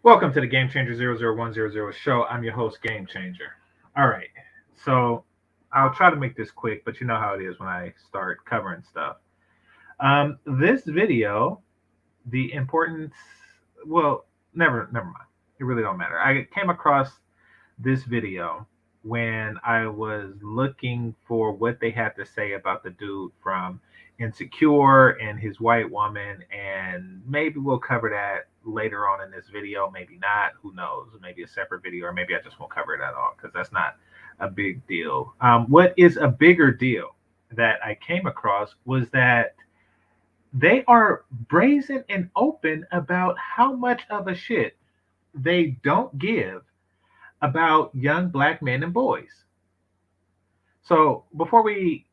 Welcome to the Game Changer 00100 show. I'm your host, Game Changer. All right. So I'll try to make this quick, but you know how it is when I start covering stuff. This video, the importance, well, never mind. It really don't matter. I came across this video when I was looking for what they had to say about the dude from Insecure and his white woman, and maybe we'll cover that later on in this video, maybe not, who knows, maybe a separate video, or maybe I just won't cover it at all because that's not a big deal. What is a bigger deal that I came across was that they are brazen and open about how much of a shit they don't give about young black men and boys. So before we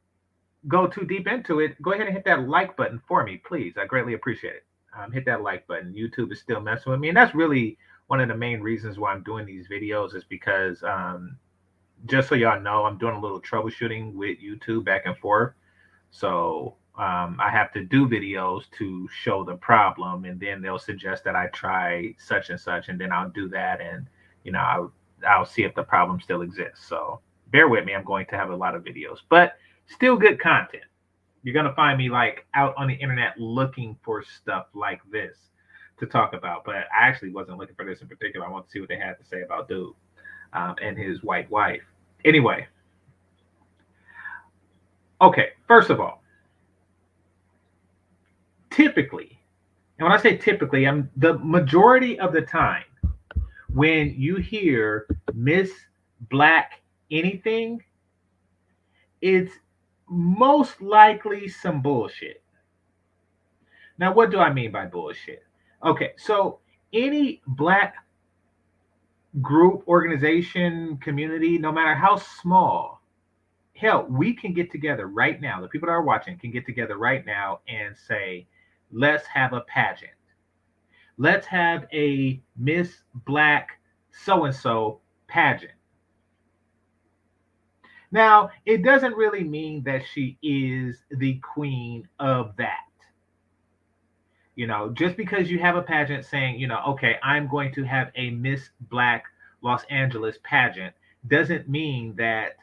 go too deep into it, go ahead and hit that like button for me, please. I greatly appreciate it. Hit that like button. YouTube is still messing with me, and that's really one of the main reasons why I'm doing these videos is because just so y'all know, I'm doing a little troubleshooting with YouTube back and forth. So I have to do videos to show the problem, and then they'll suggest that I try such and such, and then I'll do that, and I'll see if the problem still exists. So bear with me. I'm going to have a lot of videos, but still good content. You're going to find me like out on the internet looking for stuff like this to talk about. But I actually wasn't looking for this in particular. I want to see what they had to say about dude and his white wife. Anyway. Okay. First of all, typically, and when I say typically, I'm the majority of the time when you hear Miss Black anything, it's most likely some bullshit. Now, what do I mean by bullshit? Okay, so any black group, organization, community, no matter how small, hell, we can get together right now. The people that are watching can get together right now and say, let's have a pageant. Let's have a Miss Black so-and-so pageant. Now, it doesn't really mean that she is the queen of that. Just because you have a pageant saying, okay, I'm going to have a Miss Black Los Angeles pageant doesn't mean that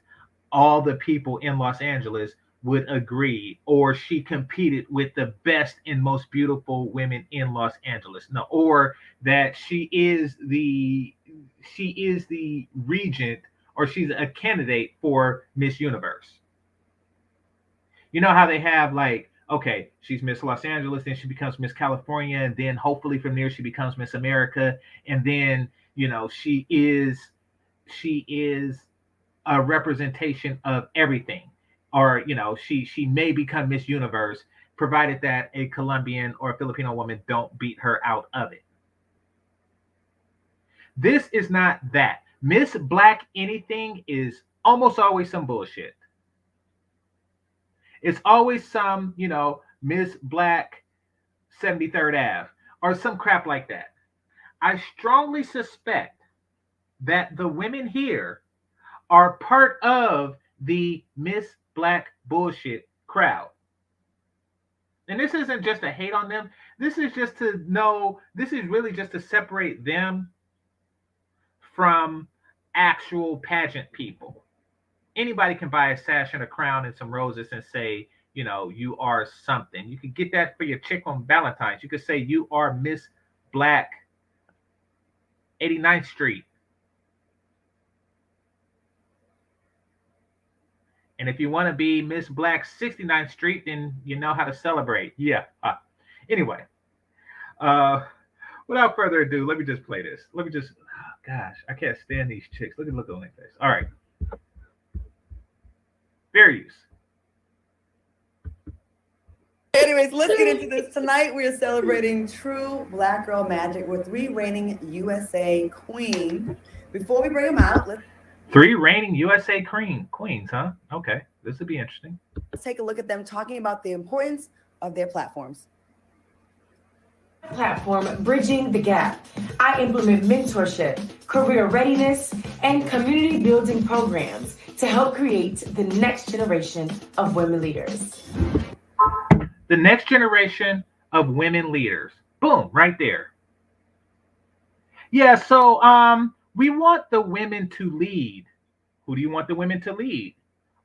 all the people in Los Angeles would agree or she competed with the best and most beautiful women in Los Angeles. No, or that she is the regent or she's a candidate for Miss Universe. You know how they have like, okay, she's Miss Los Angeles, then she becomes Miss California, and then hopefully from there she becomes Miss America, and then she is a representation of everything, or she may become Miss Universe, provided that a Colombian or a Filipino woman don't beat her out of it. This is not that. Miss Black anything is almost always some bullshit. It's always some, Miss Black 73rd Ave or some crap like that. I strongly suspect that the women here are part of the Miss Black bullshit crowd. And this isn't just a hate on them. This is just to know, this is really just to separate them from actual pageant people. Anybody can buy a sash and a crown and some roses and say, you are something. You could get that for your chick on Valentine's. You could say you are Miss Black 89th Street. And if you want to be Miss Black 69th Street, then you know how to celebrate. Yeah. Anyway, without further ado, let me just play this. Gosh, I can't stand these chicks. Look on their face. All right. Fair use. Anyways, let's get into this. Tonight we are celebrating true Black girl magic with 3 reigning USA queens. Before we bring them out, let's 3 reigning USA queens, huh? Okay, this would be interesting. Let's take a look at them talking about the importance of their platforms. Platform Bridging the Gap. I implement mentorship, career readiness, and community building programs to help create the next generation of women leaders. The next generation of women leaders. Boom, right there. Yeah, so we want the women to lead. Who do you want the women to lead?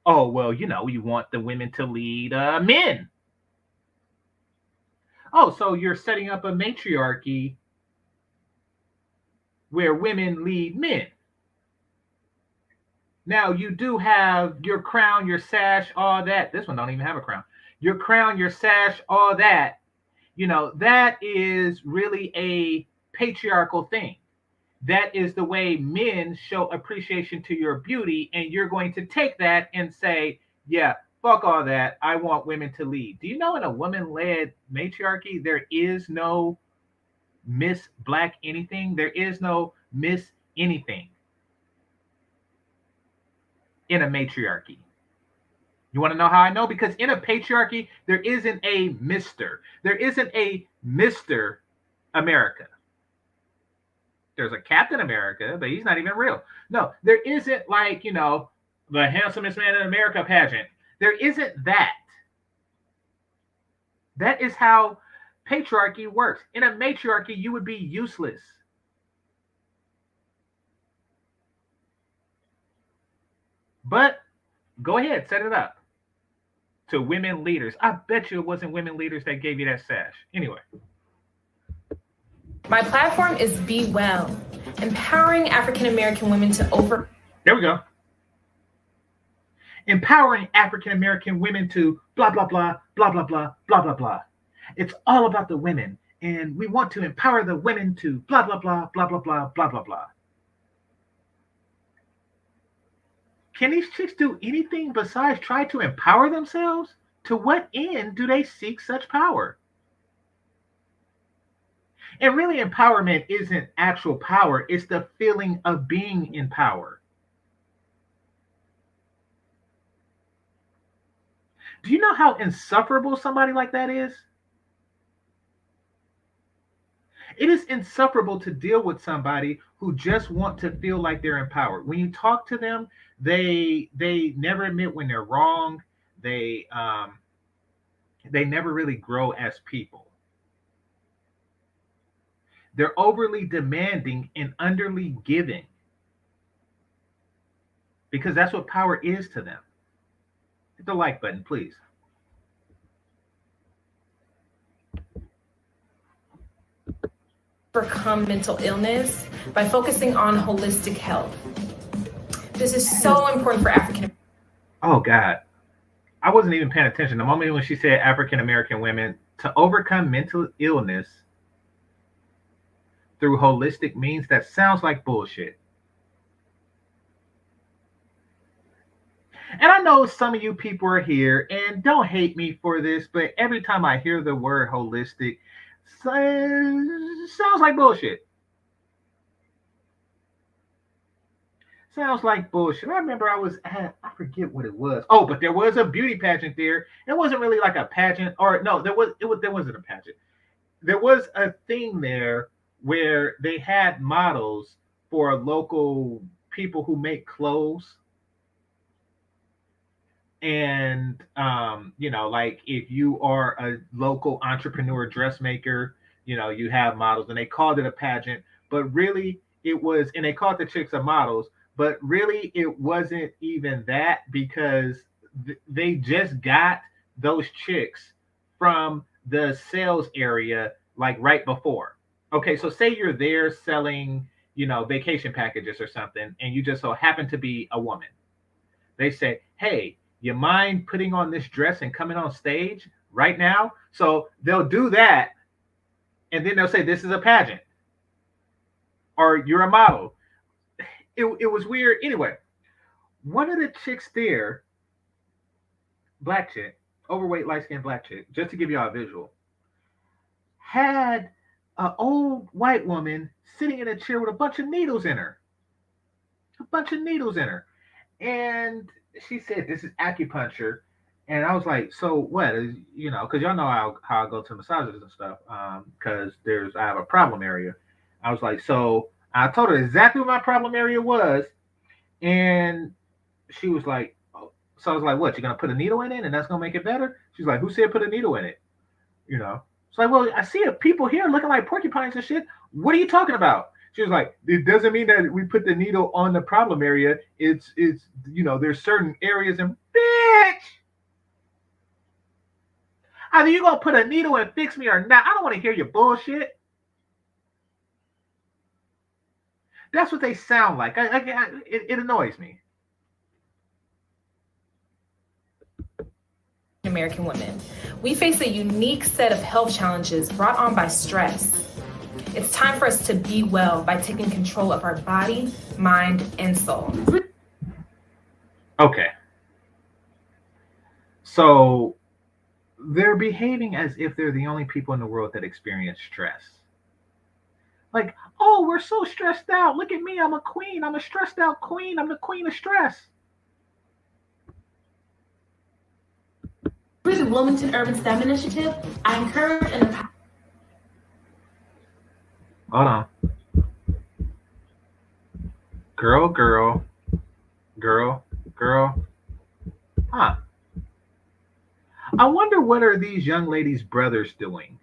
Oh, well, you want the women to lead men. Oh, so you're setting up a matriarchy where women lead men. Now you do have your crown, your sash, all that. This one don't even have a crown. Your crown, your sash, all that. That is really a patriarchal thing. That is the way men show appreciation to your beauty, and you're going to take that and say, yeah, fuck all that. I want women to lead. Do you know in a woman-led matriarchy, there is no Miss Black anything? There is no Miss anything in a matriarchy. You want to know how I know? Because in a patriarchy, there isn't a Mr. There isn't a Mr. America. There's a Captain America, but he's not even real. No, there isn't like, the handsomest man in America pageant. There isn't that. That is how patriarchy works. In a matriarchy, you would be useless. But go ahead, set it up to women leaders. I bet you it wasn't women leaders that gave you that sash. Anyway. My platform is Be Well, empowering African American women to over. There we go. Empowering African American women to blah, blah, blah, blah, blah, blah, blah, blah, blah. It's all about the women. And we want to empower the women to blah, blah, blah, blah, blah, blah, blah, blah, blah. Can these chicks do anything besides try to empower themselves? To what end do they seek such power? And really, empowerment isn't actual power. It's the feeling of being in power. Do you know how insufferable somebody like that is? It is insufferable to deal with somebody who just want to feel like they're empowered. When you talk to them, they never admit when they're wrong. They never really grow as people. They're overly demanding and underly giving because that's what power is to them. Hit the like button, please. Overcome mental illness by focusing on holistic health. This is so important for African. Oh God, I wasn't even paying attention. The moment when she said African American women to overcome mental illness through holistic means, that sounds like bullshit. And I know some of you people are here and don't hate me for this, but every time I hear the word holistic, sounds like bullshit. Sounds like bullshit. I remember I forget what it was. Oh, but there was a beauty pageant there. It wasn't really like a pageant, or no, there wasn't a pageant. There was a thing there where they had models for local people who make clothes. And like if you are a local entrepreneur dressmaker, you have models, and they called it a pageant, but really it was, and they called the chicks a models, but really it wasn't even that, because they just got those chicks from the sales area like right before. Okay, so say you're there selling, vacation packages or something, and you just so happen to be a woman. They say, hey, you mind putting on this dress and coming on stage right now? So they'll do that, and then they'll say, this is a pageant, or you're a model. It was weird. Anyway, one of the chicks there, black chick, overweight, light-skinned black chick, just to give y'all a visual, had an old white woman sitting in a chair with a bunch of needles in her. And she said, this is acupuncture. And I was like, so what? Because y'all know how I go to massages and stuff, because I have a problem area. I was like, so I told her exactly what my problem area was. And she was like, oh. So I was like, what? You're going to put a needle in it and that's going to make it better? She's like, who said put a needle in it? It's like, well, I see people here looking like porcupines and shit. What are you talking about? She was like, it doesn't mean that we put the needle on the problem area. It's there's certain areas and bitch. Either you gonna put a needle and fix me or not. I don't want to hear your bullshit. That's what they sound like. It annoys me. American women. We face a unique set of health challenges brought on by stress. It's time for us to be well by taking control of our body, mind, and soul. Okay. So they're behaving as if they're the only people in the world that experience stress. Like, oh, we're so stressed out. Look at me. I'm a queen. I'm a stressed out queen. I'm the queen of stress. Through the Wilmington Urban STEM Initiative, I encourage and empower. Hold on. Girl. Huh. I wonder what are these young ladies' brothers doing?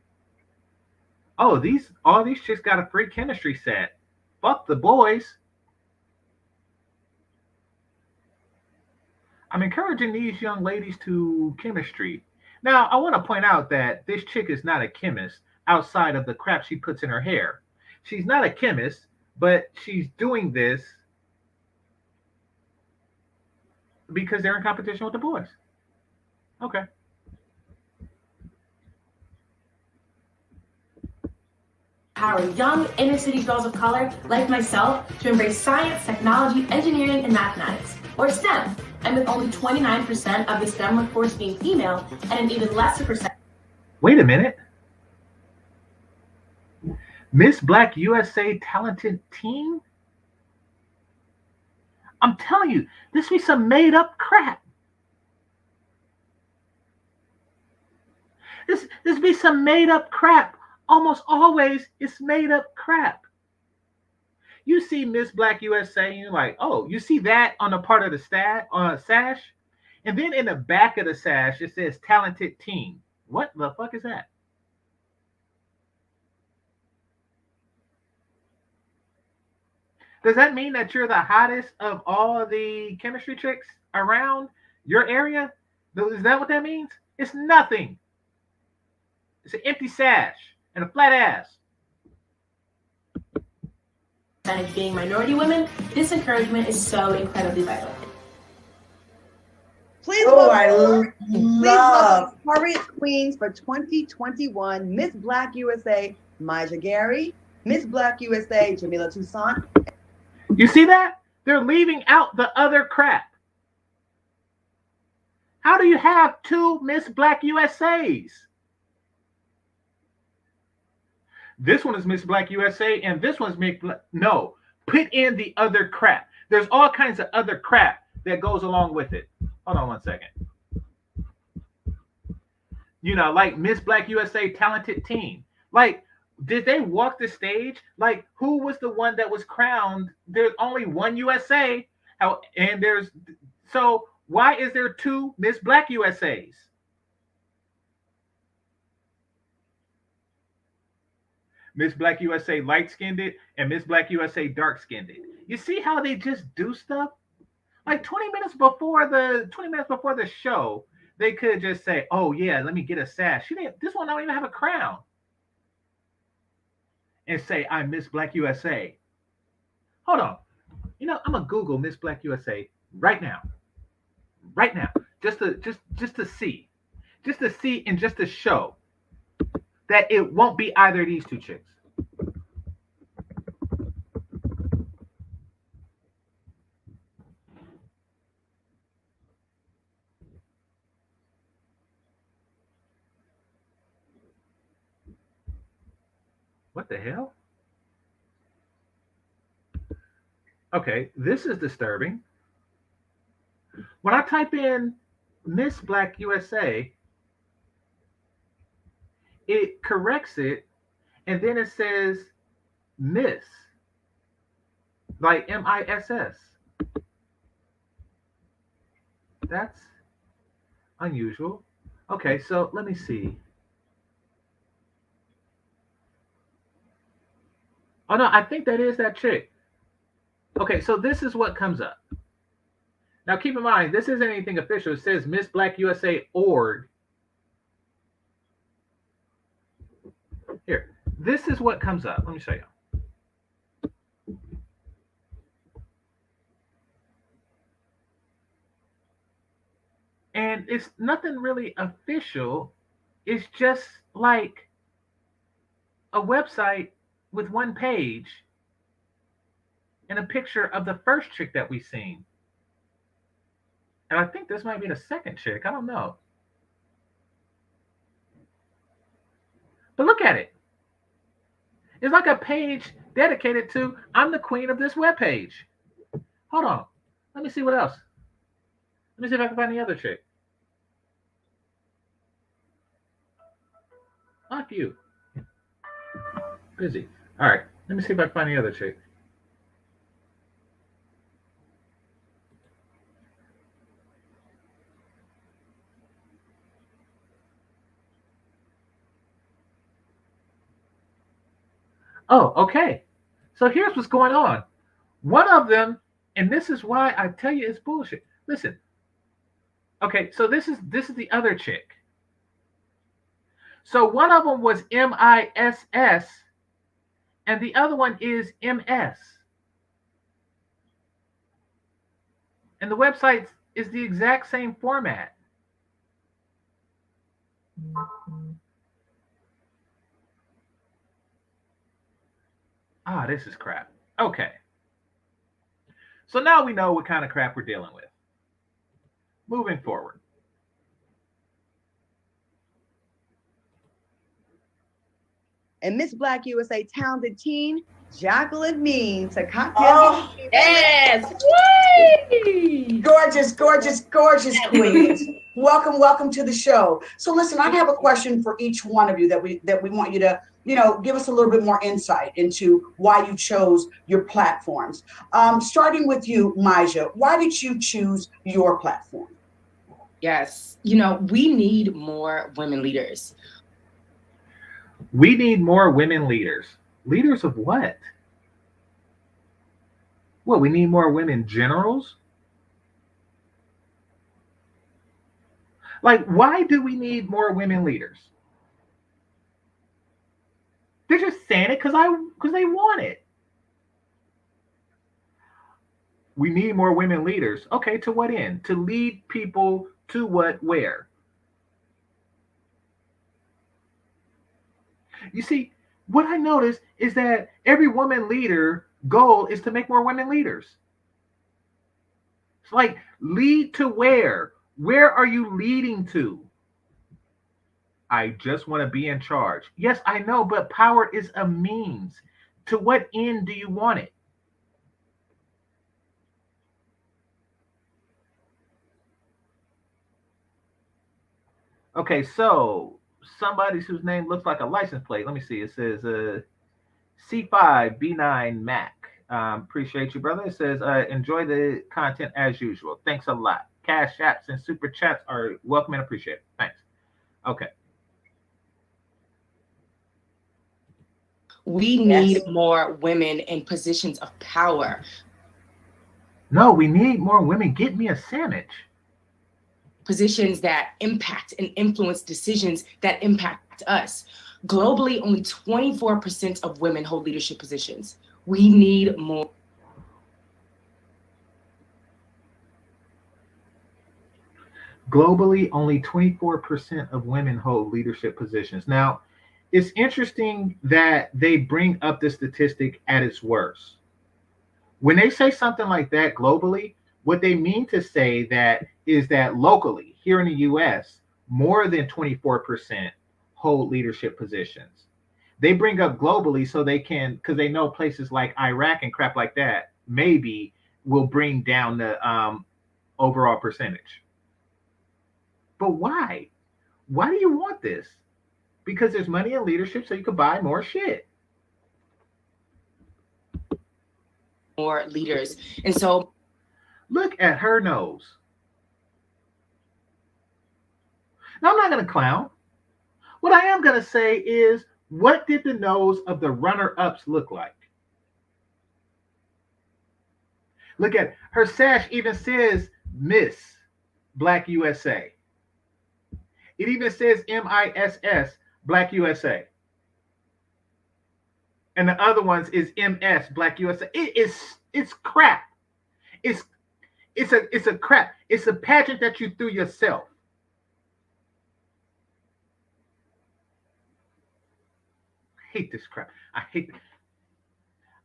Oh, all these chicks got a free chemistry set. Fuck the boys. I'm encouraging these young ladies to chemistry. Now, I want to point out that this chick is not a chemist outside of the crap she puts in her hair. She's not a chemist, but she's doing this because they're in competition with the boys. Okay. Empower young inner city girls of color like myself to embrace science, technology, engineering, and mathematics, or STEM. And with only 29% of the STEM workforce being female and an even lesser percent. Wait a minute. Miss Black USA talented teen? I'm telling you, this be some made up crap. This be some made up crap. Almost always it's made up crap. You see Miss Black USA and you're like, oh, you see that on a part of the sash? And then in the back of the sash, it says talented teen. What the fuck is that? Does that mean that you're the hottest of all the chemistry chicks around your area? Is that what that means? It's nothing. It's an empty sash and a flat ass. And being minority women, this encouragement is so incredibly vital. Please welcome Current Queens for 2021, Miss Black USA, Myja Gary, Miss Black USA, Jamila Toussaint. You see that? They're leaving out the other crap. How do you have two Miss Black USAs? This one is Miss Black USA and this one's Miss Black. No, put in the other crap. There's all kinds of other crap that goes along with it. Hold on one second. You know, like Miss Black USA talented teen. Like, did they walk the stage? Like, who was the one that was crowned? There's only one USA. So why is there two Miss Black USAs? Miss Black USA light-skinned and Miss Black USA dark-skinned. You see how they just do stuff? Like 20 minutes before the show, they could just say, "Oh yeah, let me get a sash." This one don't even have a crown. And say, "I'm Miss Black USA." Hold on. You know, I'm gonna Google Miss Black USA right now. Right now. Just to see. Just to see and just to show that it won't be either of these two chicks. What the hell? Okay, this is disturbing. When I type in Miss Black USA, it corrects it, and then it says Miss, like MISS. That's unusual. Okay, so let me see. Oh no, I think that is that chick. Okay, so this is what comes up. Now keep in mind, this isn't anything official. It says Miss Black USA org. Here, this is what comes up. Let me show you. And it's nothing really official. It's just like a website with one page and a picture of the first chick that we seen. And I think this might be the second chick. I don't know. But look at it. It's like a page dedicated to, I'm the queen of this web page. Hold on. Let me see what else. Let me see if I can find the other chick. Fuck you. Busy. All right. Let me see if I can find the other chick. Oh, okay. So here's what's going on. One of them, and this is why I tell you it's bullshit. Listen. Okay, so this is the other chick. So one of them was MISS, and the other one is MS. And the website is the exact same format. Ah, this is crap. Okay. So now we know what kind of crap we're dealing with. Moving forward. And Miss Black USA talented teen, Jacqueline Means, a cocktail. Oh, Yes. Whee! gorgeous, gorgeous, gorgeous queens. Welcome, welcome to the show. So listen, I have a question for each one of you that we want you to, give us a little bit more insight into why you chose your platforms. Starting with you, Myja, why did you choose your platform? Yes, we need more women leaders. We need more women leaders. Leaders of what? What, we need more women generals? Like, why do we need more women leaders? They're just saying it because they want it. We need more women leaders. Okay, to what end? To lead people to what, where? You see, what I noticed is that every woman leader goal is to make more women leaders. It's like, lead to where? Where are you leading to? I just want to be in charge. Yes, I know, but power is a means. To what end do you want it? Okay, so somebody whose name looks like a license plate. Let me see. It says C5B9 Mac. Appreciate you, brother. It says enjoy the content as usual. Thanks a lot. Cash apps and super chats are welcome and appreciated. Thanks. Okay. We need more women in positions of power. No, we need more women. Get me a sandwich. Positions that impact and influence decisions that impact us. Globally, only 24% of women hold leadership positions. We need more. Globally, only 24% of women hold leadership positions. Now, it's interesting that they bring up the statistic at its worst. When they say something like that globally, what they mean to say that is that locally, here in the US, more than 24% hold leadership positions. They bring up globally so they can, because they know places like Iraq and crap like that maybe will bring down the overall percentage. But why? Why do you want this? Because there's money in leadership so you can buy more shit. More leaders. And so look at her nose. Now, I'm not going to clown. What I am going to say is, what did the nose of the runner-ups look like? Look at her sash even says Miss Black USA. It even says MISS Black USA. And the other ones is MS Black USA. It's crap. It's a crap. It's a pageant that you threw yourself. I hate this crap. I hate it.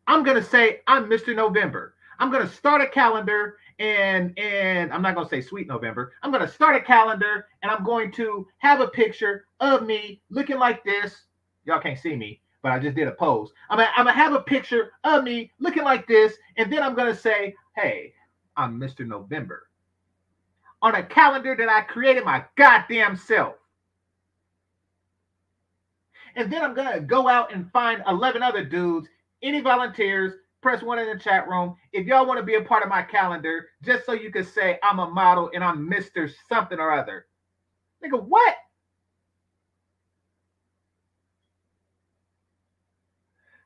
I'm gonna say I'm Mr. November. I'm gonna start a calendar and I'm not gonna say Sweet November. I'm gonna start a calendar and I'm going to have a picture of me looking like this. Y'all can't see me, but I just did a pose. I'm gonna have a picture of me looking like this, and then I'm gonna say, hey, I'm Mr. November on a calendar that I created my goddamn self. And then I'm gonna go out and find 11 other dudes. Any volunteers, press 1 in the chat room. If y'all want to be a part of my calendar, just so you can say I'm a model and I'm Mr. something or other. Nigga, what?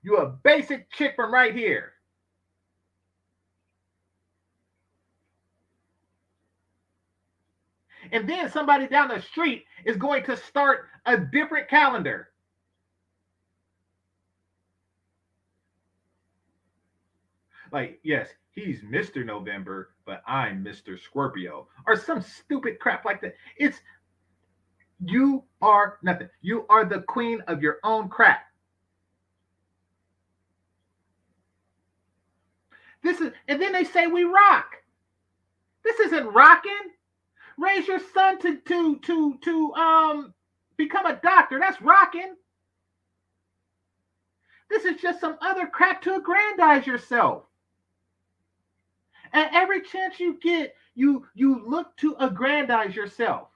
You a basic chick from right here. And then somebody down the street is going to start a different calendar. Like, yes, he's Mr. November, but I'm Mr. Scorpio. Or some stupid crap like that. You are nothing. You are the queen of your own crap. And then they say we rock. This isn't rocking. Raise your son to become a doctor. That's rocking. This is just some other crap to aggrandize yourself. And every chance you get, you look to aggrandize yourself.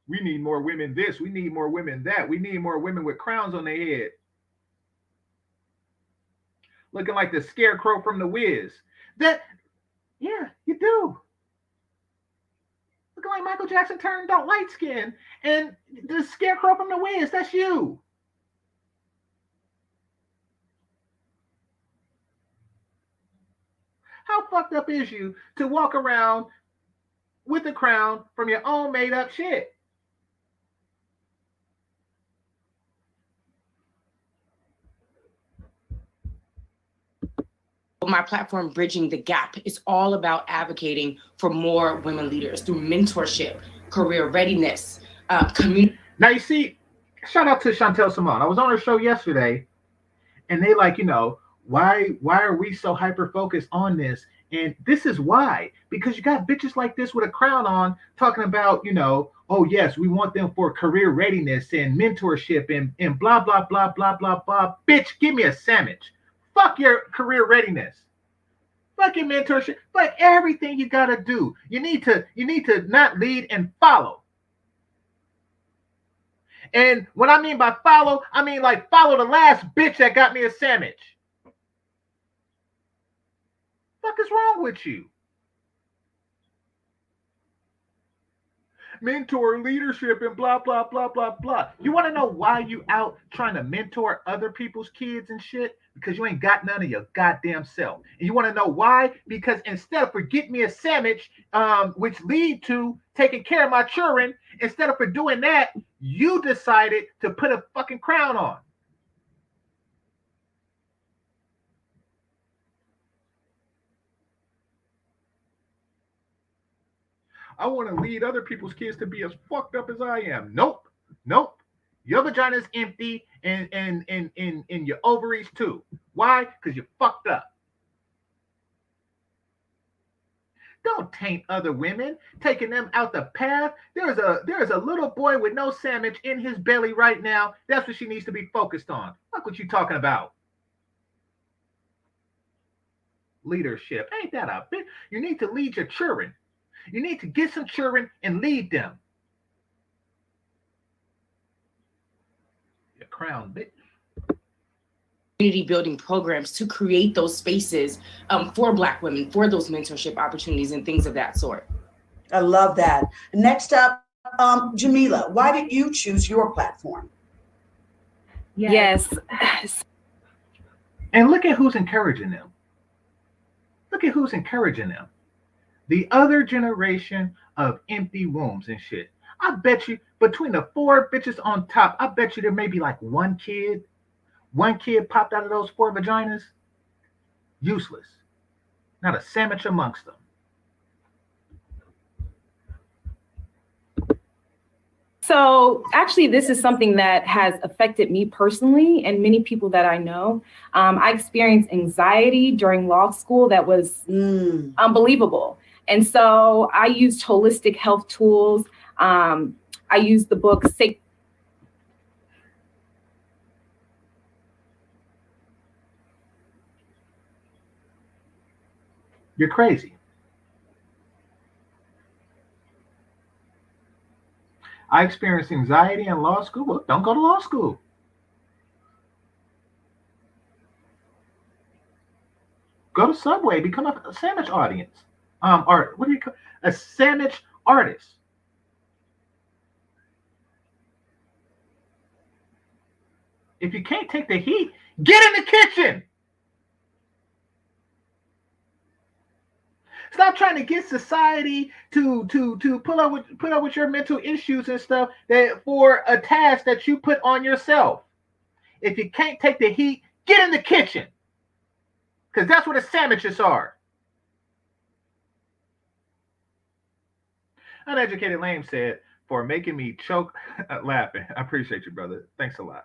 We need more women this. We need more women that. We need more women with crowns on their head. Looking like the scarecrow from The Wiz. Yeah, you do. Looking like Michael Jackson turned out light skin. And the scarecrow from The Wiz, that's you. How fucked up is you to walk around with a crown from your own made up shit? My platform, Bridging the Gap, is all about advocating for more women leaders through mentorship, career readiness, community. Now, you see, shout out to Chantel Simone. I was on her show yesterday, and they like, why are we so hyper focused on this? And this is why, because you got bitches like this with a crown on talking about, oh yes, we want them for career readiness and mentorship and blah, blah, blah, blah, blah, blah. Bitch, give me a sandwich. Fuck your career readiness. Fuck your mentorship. Fuck everything you gotta do. You need to not lead and follow. And what I mean by follow, I mean like follow the last bitch that got me a sandwich. What the fuck is wrong with you? Mentor leadership and blah, blah, blah, blah, blah. You want to know why you out trying to mentor other people's kids and shit? Because you ain't got none of your goddamn self. And you want to know why? Because instead of for get me a sandwich, which lead to taking care of my children, instead of for doing that, you decided to put a fucking crown on. I want to lead other people's kids to be as fucked up as I am. Nope. Your vagina's empty and your ovaries too. Why? Because you're fucked up. Don't taint other women, taking them out the path. There's a little boy with no sandwich in his belly right now. That's what she needs to be focused on. Look what you talking about. Leadership. Ain't that a bit? You need to lead your children. You need to get some children and lead them. Your crown, bitch. Community building programs to create those spaces for Black women, for those mentorship opportunities and things of that sort. I love that. Next up, Jamila, why did you choose your platform? Yes. And look at who's encouraging them. Look at who's encouraging them. The other generation of empty wombs and shit. I bet you between the 4 bitches on top, I bet you there may be like one kid popped out of those 4 vaginas. Useless. Not a sandwich amongst them. So actually, this is something that has affected me personally and many people that I know. I experienced anxiety during law school that was unbelievable. And so I used holistic health tools. I used the book You're crazy. I experienced anxiety in law school. Well, don't go to law school. Go to Subway, become a sandwich audience. Or what do you call a sandwich artist? If you can't take the heat, get in the kitchen. Stop trying to get society to put up with your mental issues and stuff that for a task that you put on yourself. If you can't take the heat, get in the kitchen. Because that's where the sandwiches are. Uneducated Lame said, for making me choke laughing. I appreciate you, brother. Thanks a lot.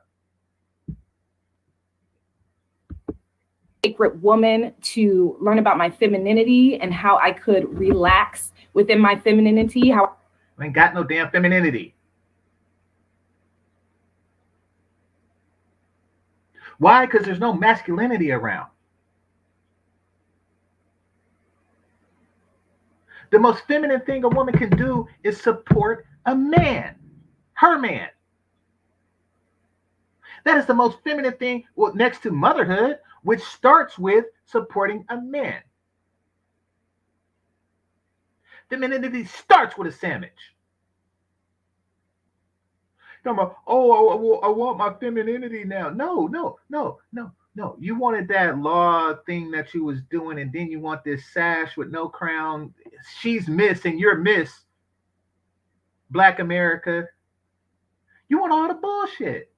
Sacred woman to learn about my femininity and how I could relax within my femininity. How I ain't got no damn femininity. Why? Because there's no masculinity around. The most feminine thing a woman can do is support a man, her man. That is the most feminine thing, well, next to motherhood, which starts with supporting a man. Femininity starts with a sandwich. Talking about, oh, I want my femininity now. No. You wanted that law thing that you was doing, and then you want this sash with no crown. She's Miss and you're Miss Black America. You want all the bullshit.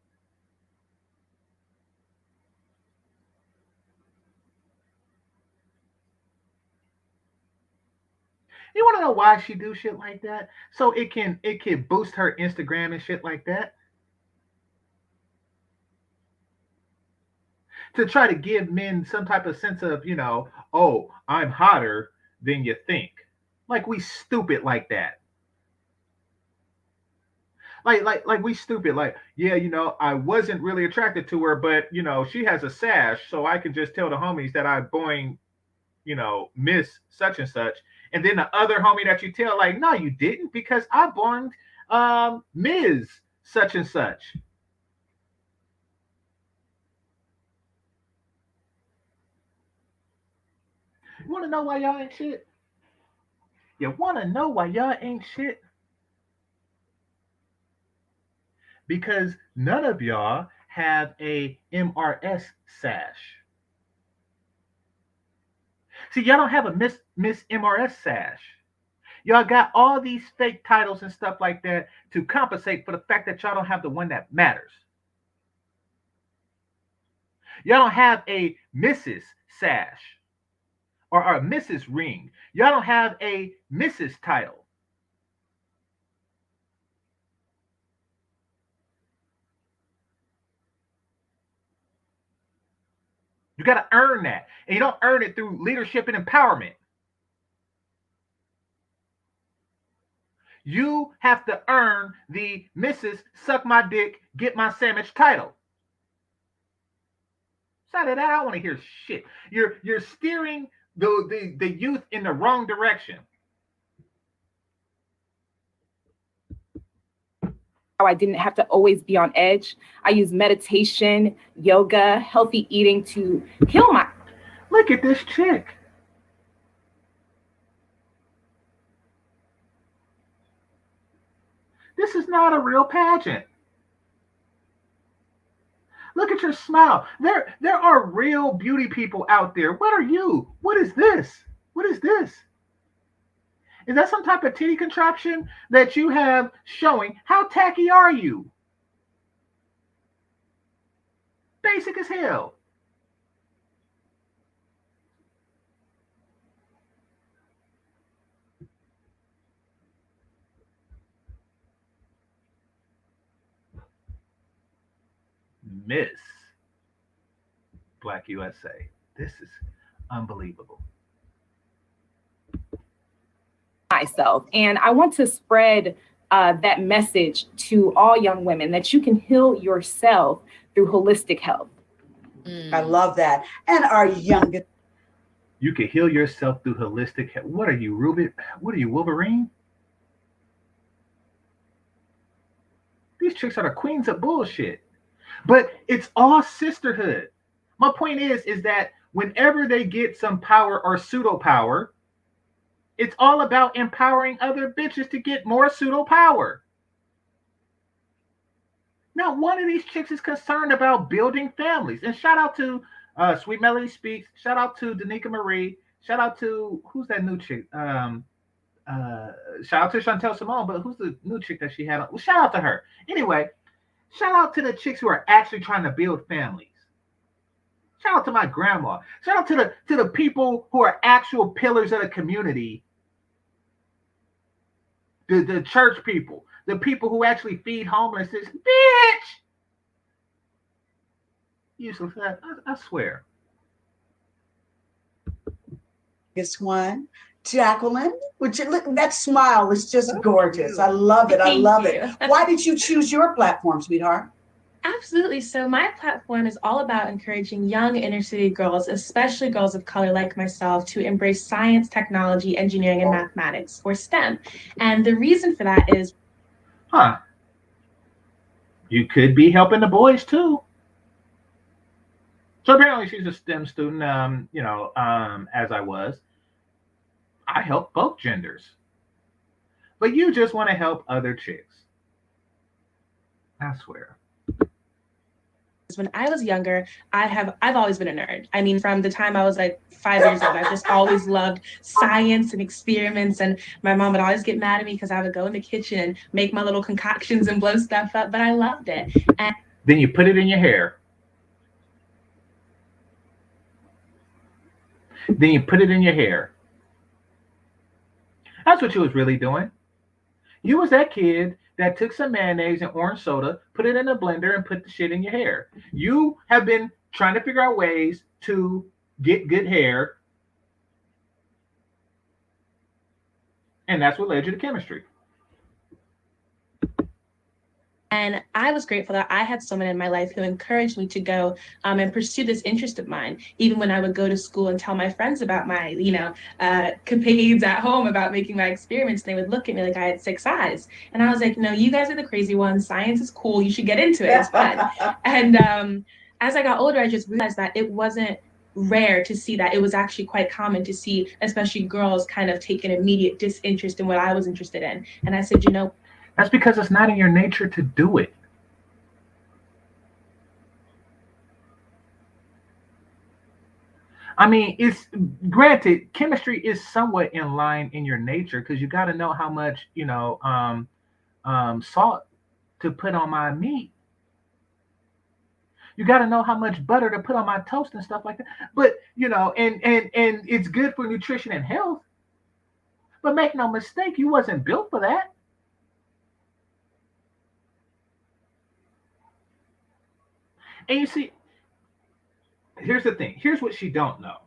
You want to know why she do shit like that? So it can boost her Instagram and shit like that. To try to give men some type of sense of, oh, I'm hotter than you think. Like we stupid like that. Like we stupid. Like, yeah, I wasn't really attracted to her, but she has a sash, so I can just tell the homies that I boing, Miss such and such. And then the other homie that you tell, like, no, you didn't, because I boinged Ms. such and such. You want to know why y'all ain't shit? You want to know why y'all ain't shit? Because none of y'all have a MRS sash. See, y'all don't have a Miss MRS sash. Y'all got all these fake titles and stuff like that to compensate for the fact that y'all don't have the one that matters. Y'all don't have a Mrs. sash or a Mrs. ring. Y'all don't have a Mrs. title. You got to earn that. And you don't earn it through leadership and empowerment. You have to earn the Mrs. Suck My Dick, Get My Sandwich title. Outside of that, I don't want to hear shit. You're steering the youth in the wrong direction. I didn't have to always be on edge. I use meditation, yoga, healthy eating to heal my... Look at this chick. This is not a real pageant. Look at your smile. There are real beauty people out there. What are you? What is this? What is this? Is that some type of titty contraption that you have showing? How tacky are you? Basic as hell. Miss Black USA. This is unbelievable. Myself. And I want to spread that message to all young women that you can heal yourself through holistic health. I love that. And our youngest. You can heal yourself through holistic health. What are you, Ruben? What are you, Wolverine? These chicks are the queens of bullshit. But it's all sisterhood. My point is that whenever they get some power or pseudo power, it's all about empowering other bitches to get more pseudo power. Now, one of these chicks is concerned about building families. And shout out to Sweet Melody Speaks. Shout out to Danica Marie. Shout out to, who's that new chick? Shout out to Chantel Simone, but who's the new chick that she had? Well, shout out to her. Anyway, shout out to the chicks who are actually trying to build families. Shout out to my grandma. Shout out to the people who are actual pillars of the community. The church people, the people who actually feed homeless. Bitch! Useless. I swear. This one, Jacqueline, would you look? That smile is just gorgeous. I love it. I love it. Why did you choose your platform, sweetheart? Absolutely. So my platform is all about encouraging young inner city girls, especially girls of color like myself, to embrace science, technology, engineering, and mathematics, or STEM. And the reason for that is, you could be helping the boys too. So apparently she's a STEM student, as I was. I help both genders. But you just want to help other chicks. I swear. when I was younger, I've always been a nerd. I mean, from the time I was like 5 years old, I've just always loved science and experiments. And my mom would always get mad at me because I would go in the kitchen and make my little concoctions and blow stuff up, but I loved it. And then you put it in your hair. Then you put it in your hair. That's what you was really doing. You was that kid that took some mayonnaise and orange soda, put it in a blender, and put the shit in your hair. You have been trying to figure out ways to get good hair. And that's what led you to chemistry. And I was grateful that I had someone in my life who encouraged me to go and pursue this interest of mine. Even when I would go to school and tell my friends about my, capades at home about making my experiments, they would look at me like I had 6 eyes. And I was like, no, you guys are the crazy ones. Science is cool. You should get into it. It's fun. And as I got older, I just realized that it wasn't rare to see that. It was actually quite common to see, especially girls, kind of take an immediate disinterest in what I was interested in. And I said, that's because it's not in your nature to do it. I mean, it's granted, chemistry is somewhat in line in your nature because you got to know how much, salt to put on my meat. You got to know how much butter to put on my toast and stuff like that. But, and it's good for nutrition and health. But make no mistake, you wasn't built for that. And you see, here's the thing. Here's what she don't know.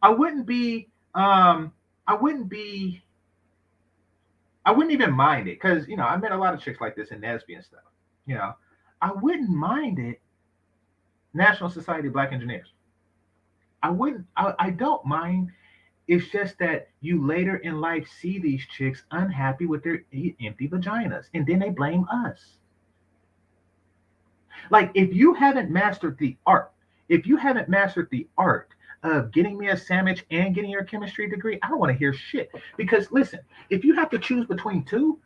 I wouldn't even mind it because, I met a lot of chicks like this in Nesby and stuff. I wouldn't mind it. National Society of Black Engineers. I don't mind. It's just that you later in life see these chicks unhappy with their empty vaginas and then they blame us. Like, if you haven't mastered the art of getting me a sandwich and getting your chemistry degree, I don't want to hear shit. Because listen, if you have to choose between two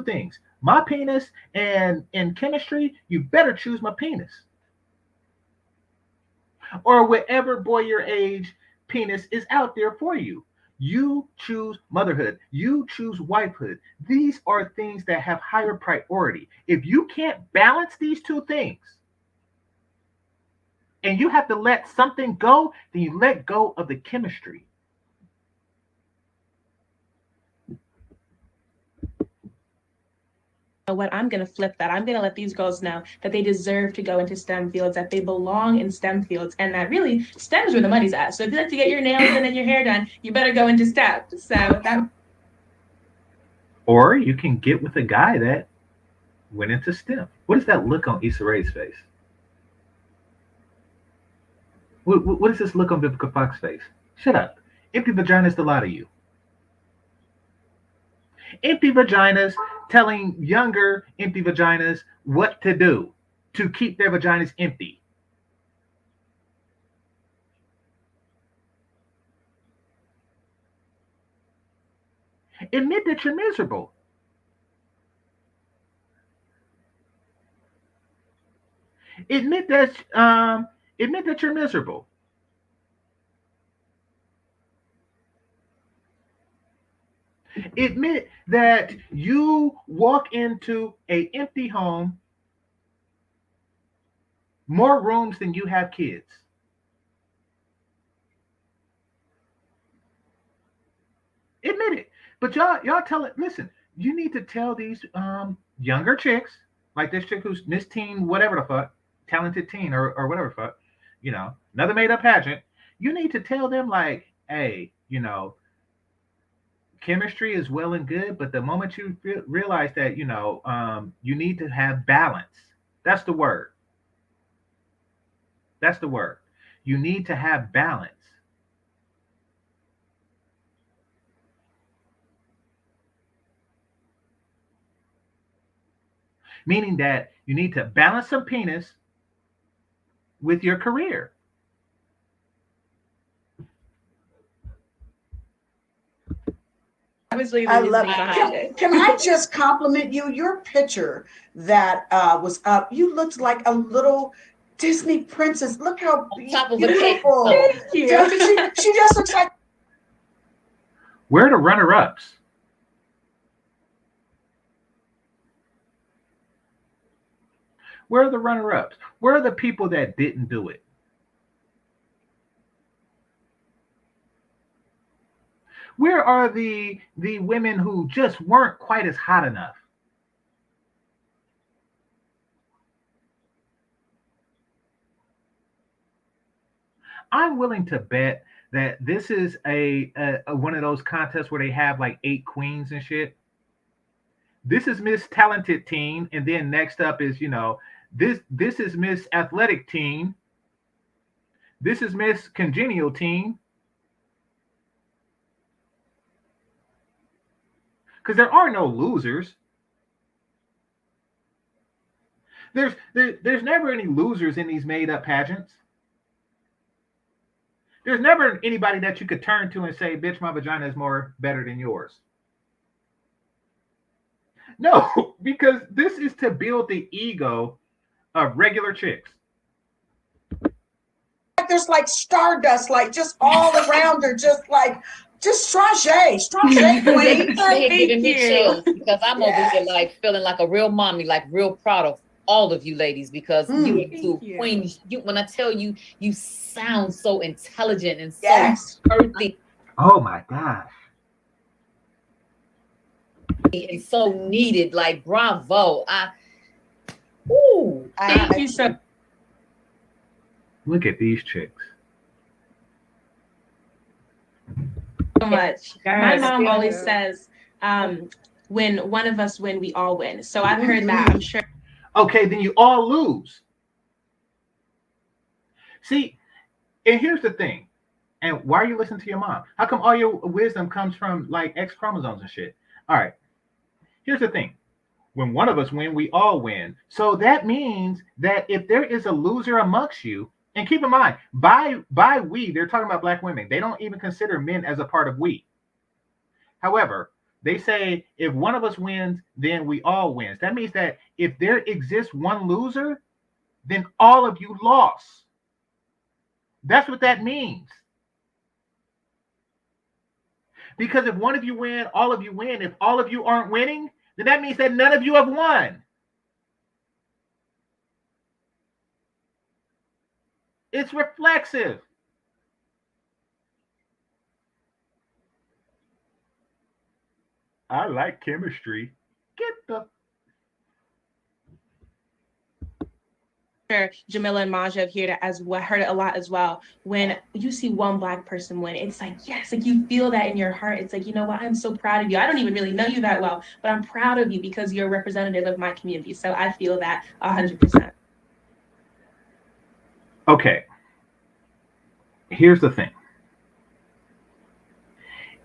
things, my penis and in chemistry, you better choose my penis. Or whatever boy your age penis is out there for you. You choose motherhood. You choose wifehood. These are things that have higher priority. If you can't balance these two things, and you have to let something go, then you let go of the chemistry. What I'm going to flip that. I'm going to let these girls know that they deserve to go into STEM fields, that they belong in STEM fields, and that really STEM is where the money's at. So if you like to get your nails done and your hair done, you better go into STEM. So that. Or you can get with a guy that went into STEM. What is that look on Issa Rae's face? What is this look on Vivica Fox's face? Shut up. Empty vaginas, the lot of you. Empty vaginas telling younger empty vaginas what to do to keep their vaginas empty. Admit that you're miserable. Admit that you're miserable. Admit that you walk into an empty home, more rooms than you have kids. Admit it. But y'all tell it, listen, you need to tell these younger chicks, like this chick who's Miss Teen, whatever the fuck, talented teen or whatever the fuck, you know, another made up pageant. You need to tell them like, hey, you know, chemistry is well and good, but the moment you realize that, you know, you need to have balance. That's the word. That's the word. You need to have balance. Meaning that you need to balance some penis with your career. I love it. Can I just compliment you? Your picture that was up, you looked like a little Disney princess. Look how beautiful. Thank you. She just looks like. Where are the runner-ups? Where are the runner-ups? Where are the people that didn't do it? Where are the women who just weren't quite as hot enough? I'm willing to bet that this is a one of those contests where they have like 8 queens and shit. This is Miss Talented Teen, and then next up is, you know, this is Miss Athletic Teen. This is Miss Congenial Teen. Because there are no losers. There's never any losers in these made up pageants. There's never anybody that you could turn to and say, bitch, my vagina is better than yours. No, because this is to build the ego of regular chicks. There's like stardust, like just all around her, just strangé queen. Giving me chills because I'm over here like feeling like a real mommy, like real proud of all of you ladies, because you two queens. When I tell you, you sound so intelligent and so earthy. Oh my gosh. And so needed. Like bravo. Thank you so Look at these chicks. much. My mom always says, when one of us win, we all win. So I've heard that, I'm sure. Okay, then you all lose. See, and here's the thing. And why are you listening to your mom? How come all your wisdom comes from like X chromosomes and shit? All right. Here's the thing. When one of us win, we all win. So that means that if there is a loser amongst you, and keep in mind, by we, they're talking about black women. They don't even consider men as a part of we. However, They say if one of us wins, then we all wins. That means that if there exists one loser, then all of you lost. That's what that means. Because if one of you win, all of you win. If all of you aren't winning, then that means that none of you have won. It's reflexive. I like chemistry. Get the... Jamila and Myja have heard it a lot as well. When you see one Black person win, it's like, yes, like you feel that in your heart. It's like, you know what, I'm so proud of you. I don't even really know you that well, but I'm proud of you because you're a representative of my community. So I feel that 100%. Okay. Here's the thing.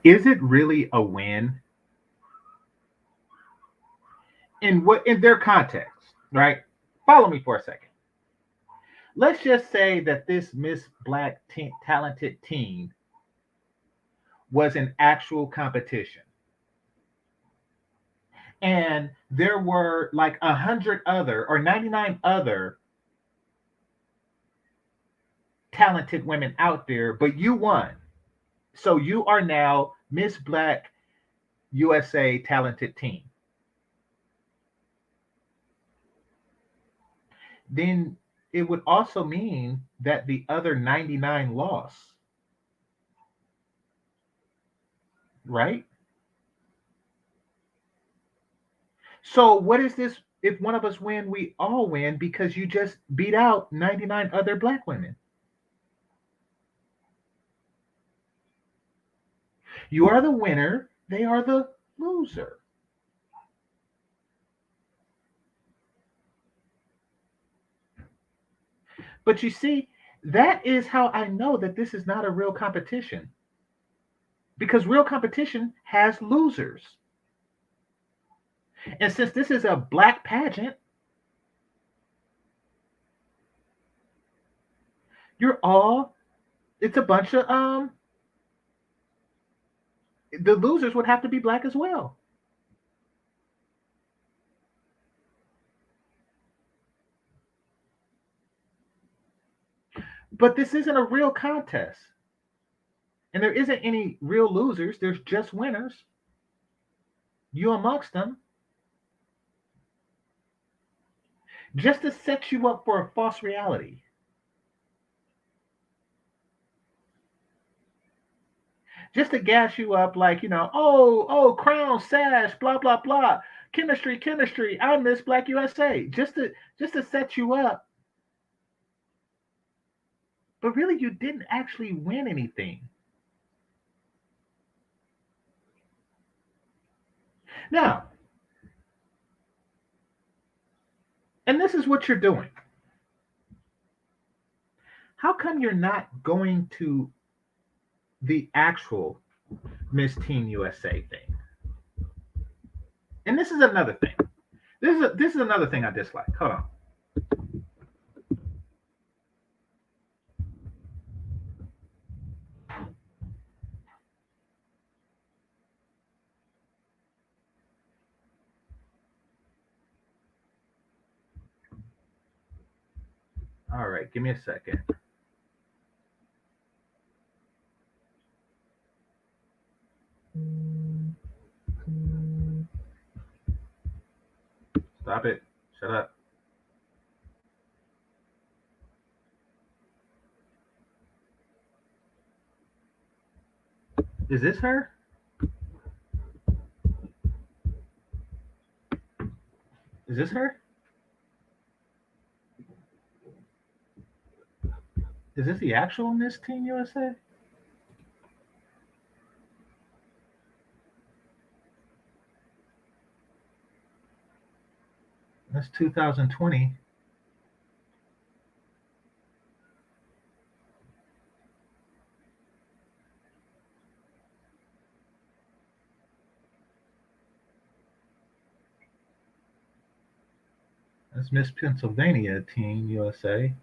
Is it really a win? In their context, right? Follow me for a second. Let's just say that this Miss Black talented teen was an actual competition. And there were like 100 other or 99 other talented women out there, but you won. So you are now Miss Black USA talented teen. Then it would also mean that the other 99 lost. Right? So what is this? If one of us win, we all win because you just beat out 99 other Black women. You are the winner. They are the loser. But you see, that is how I know that this is not a real competition. Because real competition has losers. And since this is a Black pageant, it's a bunch of, the losers would have to be Black as well. But this isn't a real contest. And there isn't any real losers. There's just winners. You amongst them. Just to set you up for a false reality. Just to gas you up like, oh, crown, sash, blah, blah, blah. Chemistry. I'm Miss Black USA. Just to set you up. But really, you didn't actually win anything. Now, and this is what you're doing. How come you're not going to the actual Miss Teen USA thing? And this is another thing. This is another thing I dislike. Hold on. All right, give me a second. Stop it. Shut up. Is this her? Is this her? Is this the actual Miss Teen USA? That's 2020. That's Miss Pennsylvania Teen USA.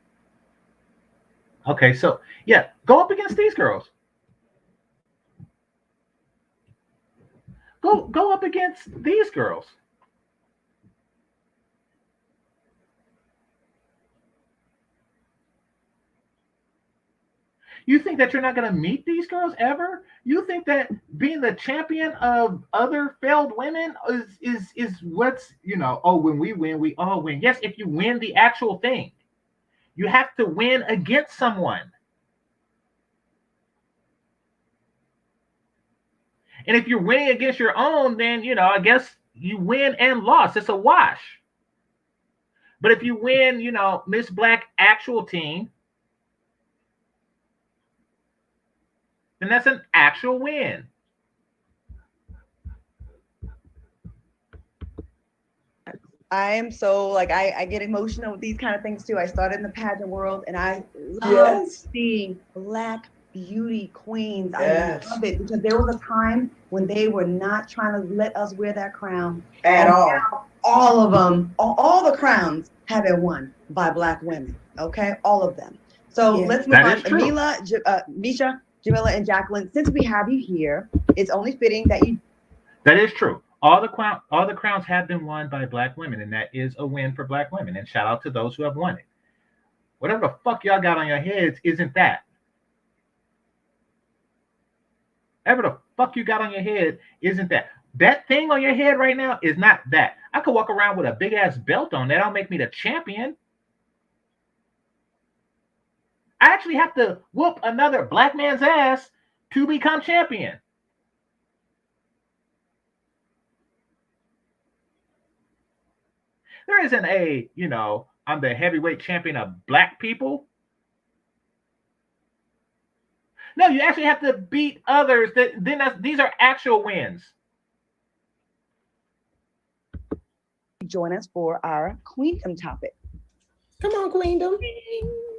Okay, so yeah, go up against these girls. Go up against these girls. You think that you're not going to meet these girls ever? You think that being the champion of other failed women is what's, oh, when we win, we all win. Yes, if you win the actual thing, you have to win against someone. And if you're winning against your own, then, I guess you win and lost. It's a wash. But if you win, Miss Black actual team, then that's an actual win. I am so I get emotional with these kind of things too. I started in the pageant world and I love seeing Black beauty queens. I love it because there was a time when they were not trying to let us wear that crown at all. Now, all of them, all the crowns have been won by Black women. Okay, all of them. So let's move on. Myja, Jamila, and Jacqueline. Since we have you here, it's only fitting that you. That is true. All the crowns have been won by Black women, and that is a win for Black women. And shout out to those who have won it. Whatever the fuck y'all got on your heads isn't that. Whatever the fuck you got on your head isn't that. That thing on your head right now is not that. I could walk around with a big ass belt on. That don't make me the champion. I actually have to whoop another Black man's ass to become champion. There isn't a, I'm the heavyweight champion of Black people. No, you actually have to beat others. These are actual wins. Join us for our Queendom topic. Come on, Queendom.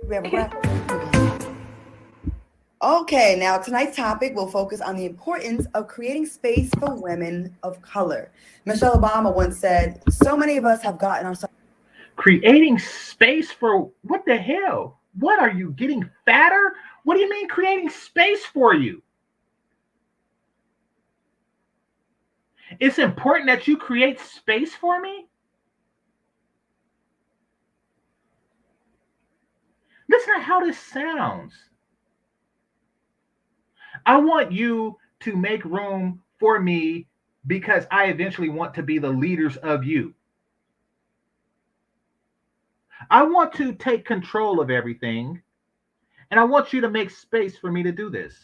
We have a graphic. Okay, now tonight's topic will focus on the importance of creating space for women of color. Michelle Obama once said, so many of us have gotten ourselves. Creating space for what the hell? What are you getting fatter? What do you mean creating space for you? It's important that you create space for me? Listen to how this sounds. I want you to make room for me because I eventually want to be the leaders of you. I want to take control of everything, and I want you to make space for me to do this.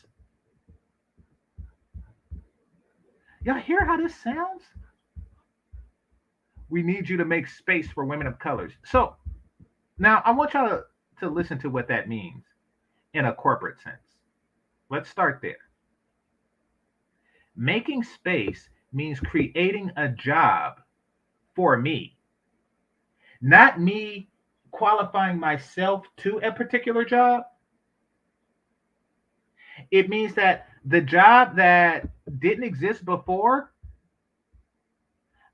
Y'all hear how this sounds? We need you to make space for women of colors. So now I want y'all to listen to what that means in a corporate sense. Let's start there. Making space means creating a job for me, not me qualifying myself to a particular job. It means that the job that didn't exist before,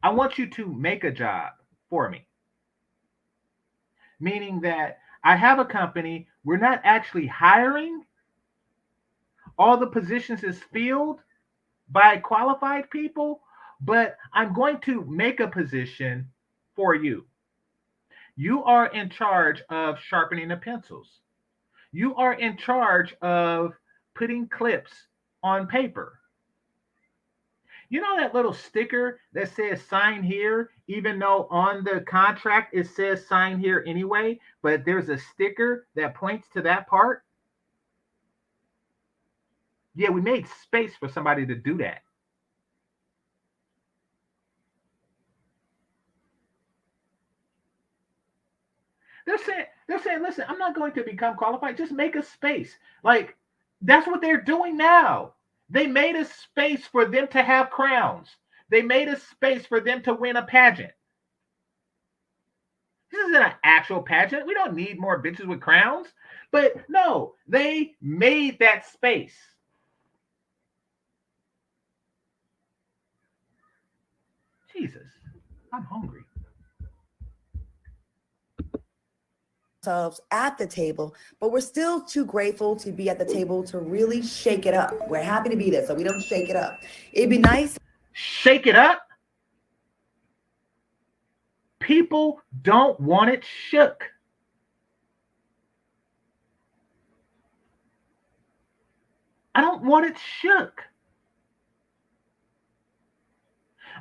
I want you to make a job for me. Meaning that I have a company, we're not actually hiring. All the positions is filled by qualified people, but I'm going to make a position for you. You are in charge of sharpening the pencils. You are in charge of putting clips on paper. You know that little sticker that says sign here, even though on the contract it says sign here anyway, but there's a sticker that points to that part? Yeah, we made space for somebody to do that. They're saying, listen, I'm not going to become qualified. Just make a space. Like, that's what they're doing now. They made a space for them to have crowns. They made a space for them to win a pageant. This isn't an actual pageant. We don't need more bitches with crowns. But no, they made that space. Jesus, I'm hungry. Ourselves at the table, but we're still too grateful to be at the table to really shake it up. We're happy to be there, so we don't shake it up. It'd be nice. shake it up. People don't want it shook. I don't want it shook.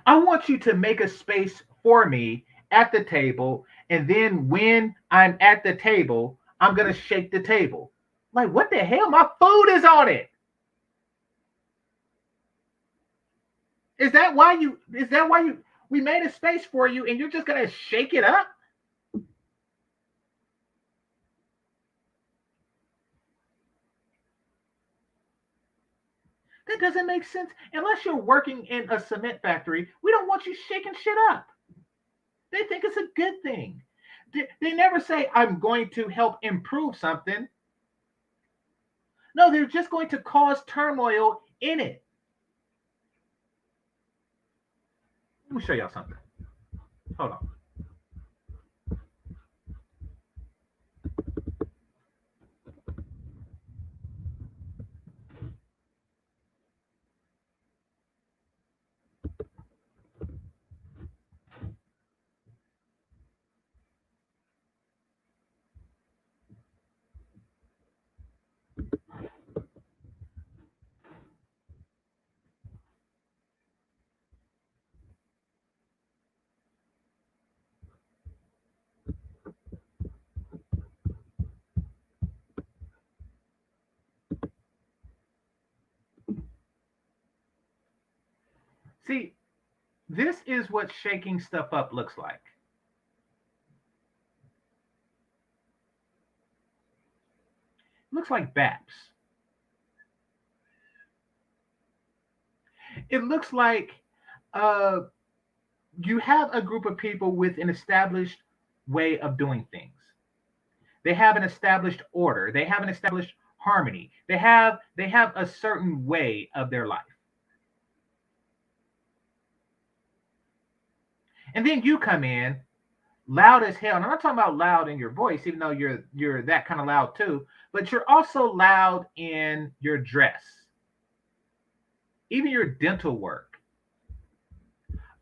I want you to make a space for me at the table, and then when I'm at the table, I'm going to shake the table. Like, what the hell? My food is on it. Is that why we made a space for you and you're just going to shake it up? That doesn't make sense. Unless you're working in a cement factory, we don't want you shaking shit up. They think it's a good thing. They never say, I'm going to help improve something. No, they're just going to cause turmoil in it. Let me show y'all something. Hold on. See, this is what shaking stuff up looks like. It looks like BAPS. It looks like you have a group of people with an established way of doing things. They have an established order. They have an established harmony. They have a certain way of their life. And then you come in loud as hell. And I'm not talking about loud in your voice, even though you're that kind of loud too, but you're also loud in your dress, even your dental work.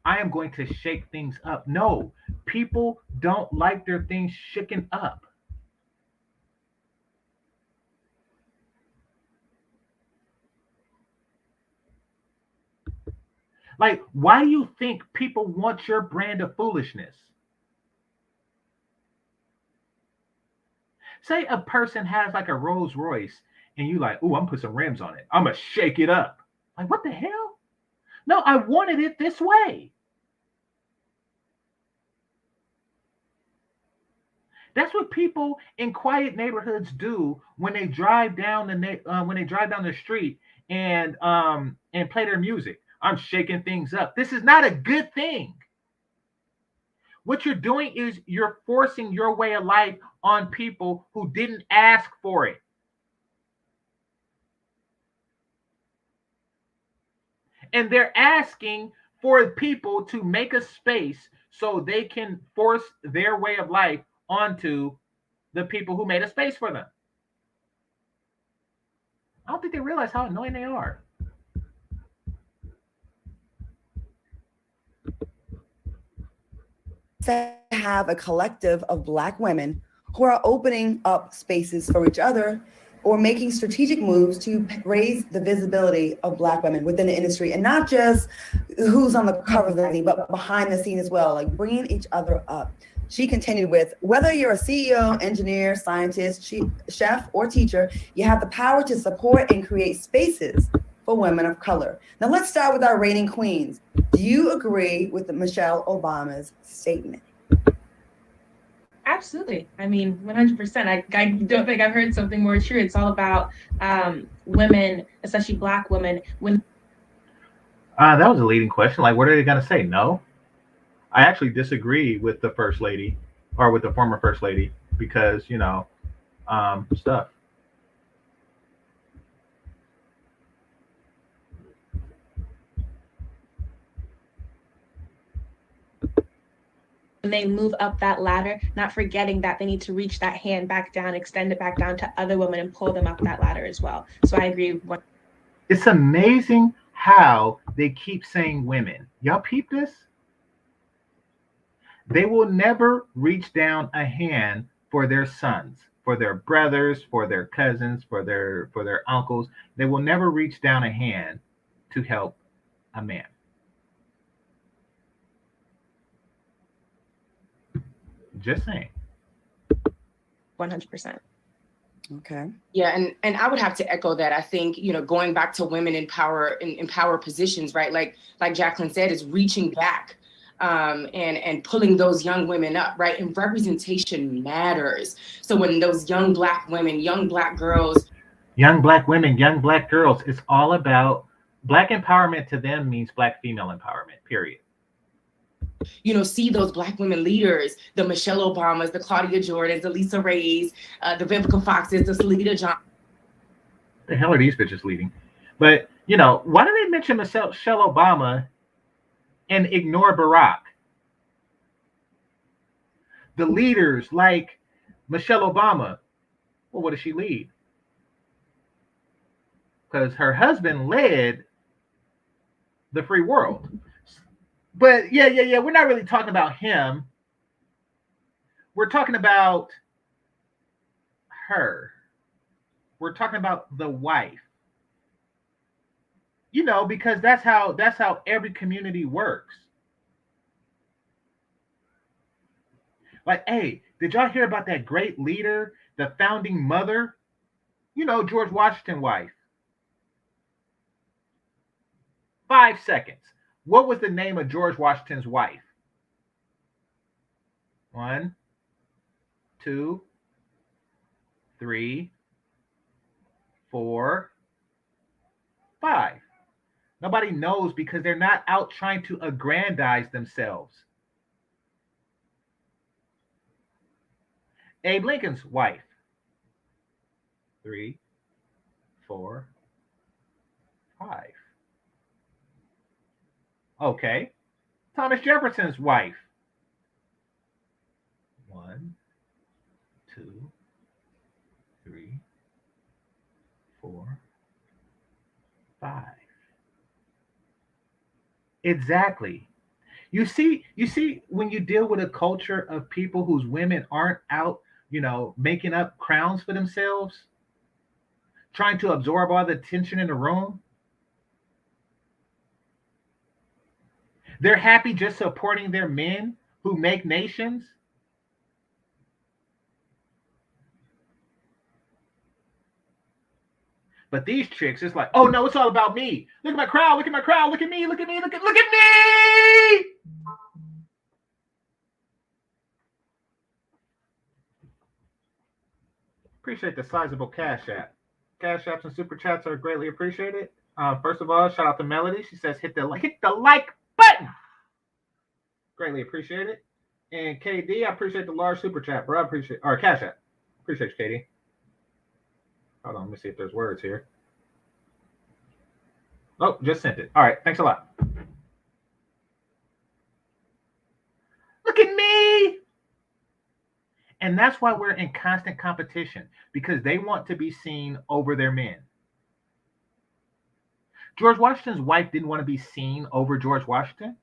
I am going to shake things up. No, people don't like their things shaken up. Like, why do you think people want your brand of foolishness? Say a person has like a Rolls Royce and you like, ooh, I'm gonna put some rims on it. I'm gonna shake it up. Like, what the hell? No, I wanted it this way. That's what people in quiet neighborhoods do when they drive down the street and play their music. I'm shaking things up. This is not a good thing. What you're doing is you're forcing your way of life on people who didn't ask for it. And they're asking for people to make a space so they can force their way of life onto the people who made a space for them. I don't think they realize how annoying they are. To have a collective of Black women who are opening up spaces for each other or making strategic moves to raise the visibility of Black women within the industry, and not just who's on the cover of the magazine, but behind the scene as well, like bringing each other up. She continued with, whether you're a CEO, engineer, scientist, chef, or teacher, you have the power to support and create spaces for women of color. Now let's start with our reigning queens. Do you agree with Michelle Obama's statement? Absolutely. I mean, 100%. I don't think I've heard something more true. It's all about women, especially Black women. That was a leading question. Like, what are they going to say? No? I actually disagree with the first lady, or with the former first lady, because, stuff. When they move up that ladder, not forgetting that they need to reach that hand back down, extend it back down to other women and pull them up that ladder as well. So I agree. It's amazing how they keep saying women. Y'all peep this? They will never reach down a hand for their sons, for their brothers, for their cousins, for their uncles. They will never reach down a hand to help a man. Just saying. 100%. Okay. Yeah, and I would have to echo that. I think, going back to women in power positions, right? Like Jacqueline said, is reaching back and pulling those young women up, right? And representation matters. So when those young Black women, young Black girls, young Black women, young Black girls, it's all about Black empowerment. To them means Black female empowerment, period. See those Black women leaders, the Michelle Obamas, the Claudia Jordans, the Lisa Rays, the Vivica Foxes, the Salida John. The hell are these bitches leading? But, why do they mention Michelle Obama and ignore Barack? The leaders like Michelle Obama, well, what does she lead? Because her husband led the free world. But yeah, we're not really talking about him. We're talking about her. We're talking about the wife. Because that's how every community works. Like, hey, did y'all hear about that great leader, the founding mother? George Washington's wife. 5 seconds. What was the name of George Washington's wife? 1, 2, 3, 4, 5. Nobody knows because they're not out trying to aggrandize themselves. Abe Lincoln's wife. 3, 4, 5. Okay. Thomas Jefferson's wife. 1, 2, 3, 4, 5. Exactly. You see, when you deal with a culture of people whose women aren't out, making up crowns for themselves, trying to absorb all the tension in the room, they're happy just supporting their men who make nations. But these chicks, it's like, oh no, it's all about me. Look at my crowd, look at my crowd, look at me, look at me, look at me. Appreciate the sizable Cash App. Cash Apps and Super Chats are greatly appreciated. First of all, shout out to Melody. She says, hit the like button. Greatly appreciate it. And KD, I appreciate the large Super Chat, bro. Or Cash App. Appreciate you, KD. Hold on, let me see if there's words here. Oh, just sent it. All right, thanks a lot. Look at me. And that's why we're in constant competition, because they want to be seen over their men. George Washington's wife didn't want to be seen over George Washington.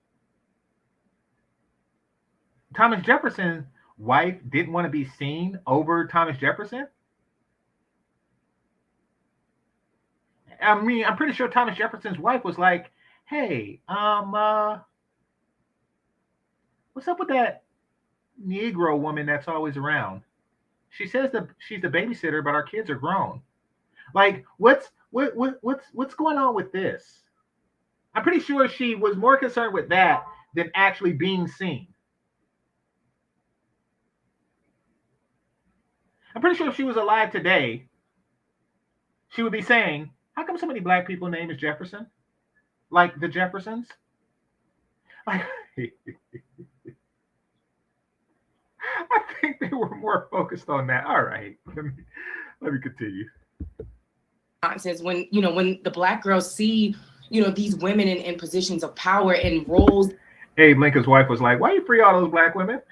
Thomas Jefferson's wife didn't want to be seen over Thomas Jefferson. I mean, I'm pretty sure Thomas Jefferson's wife was like, hey, what's up with that Negro woman that's always around? She says that she's the babysitter, but our kids are grown. Like, what's going on with this? I'm pretty sure she was more concerned with that than actually being seen. I'm pretty sure if she was alive today, she would be saying, how come so many Black people named as Jefferson? Like the Jeffersons? Like, I think they were more focused on that. All right, let me continue. When the Black girls see, these women in positions of power and roles. Abe Lincoln's wife was like, why you free all those Black women?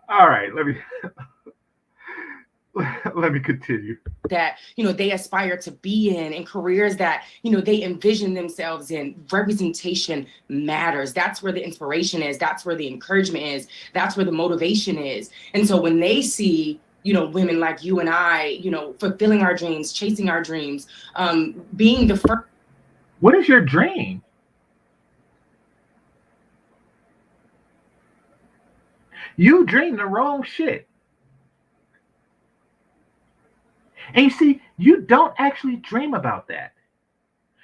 All right, let me. let me continue. That, you know, they aspire to be in, and careers that, you know, they envision themselves in. Representation matters. That's where the inspiration is. That's where the encouragement is. That's where the motivation is. And so when they see, you know, women like you and I, you know, fulfilling our dreams, chasing our dreams, being the first. What is your dream? You dream the wrong shit. And you see, you don't actually dream about that.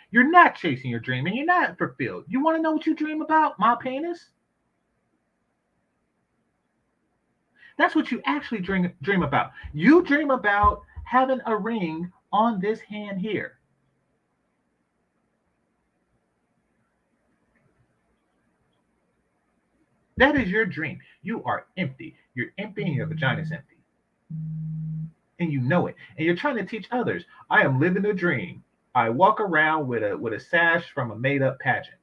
You're not chasing your dream and you're not fulfilled. You want to know what you dream about? My penis? That's what you actually dream about. You dream about having a ring on this hand here. That is your dream. You are empty. You're empty and your vagina's empty. And you know it. And you're trying to teach others. I am living a dream. I walk around with a sash from a made-up pageant.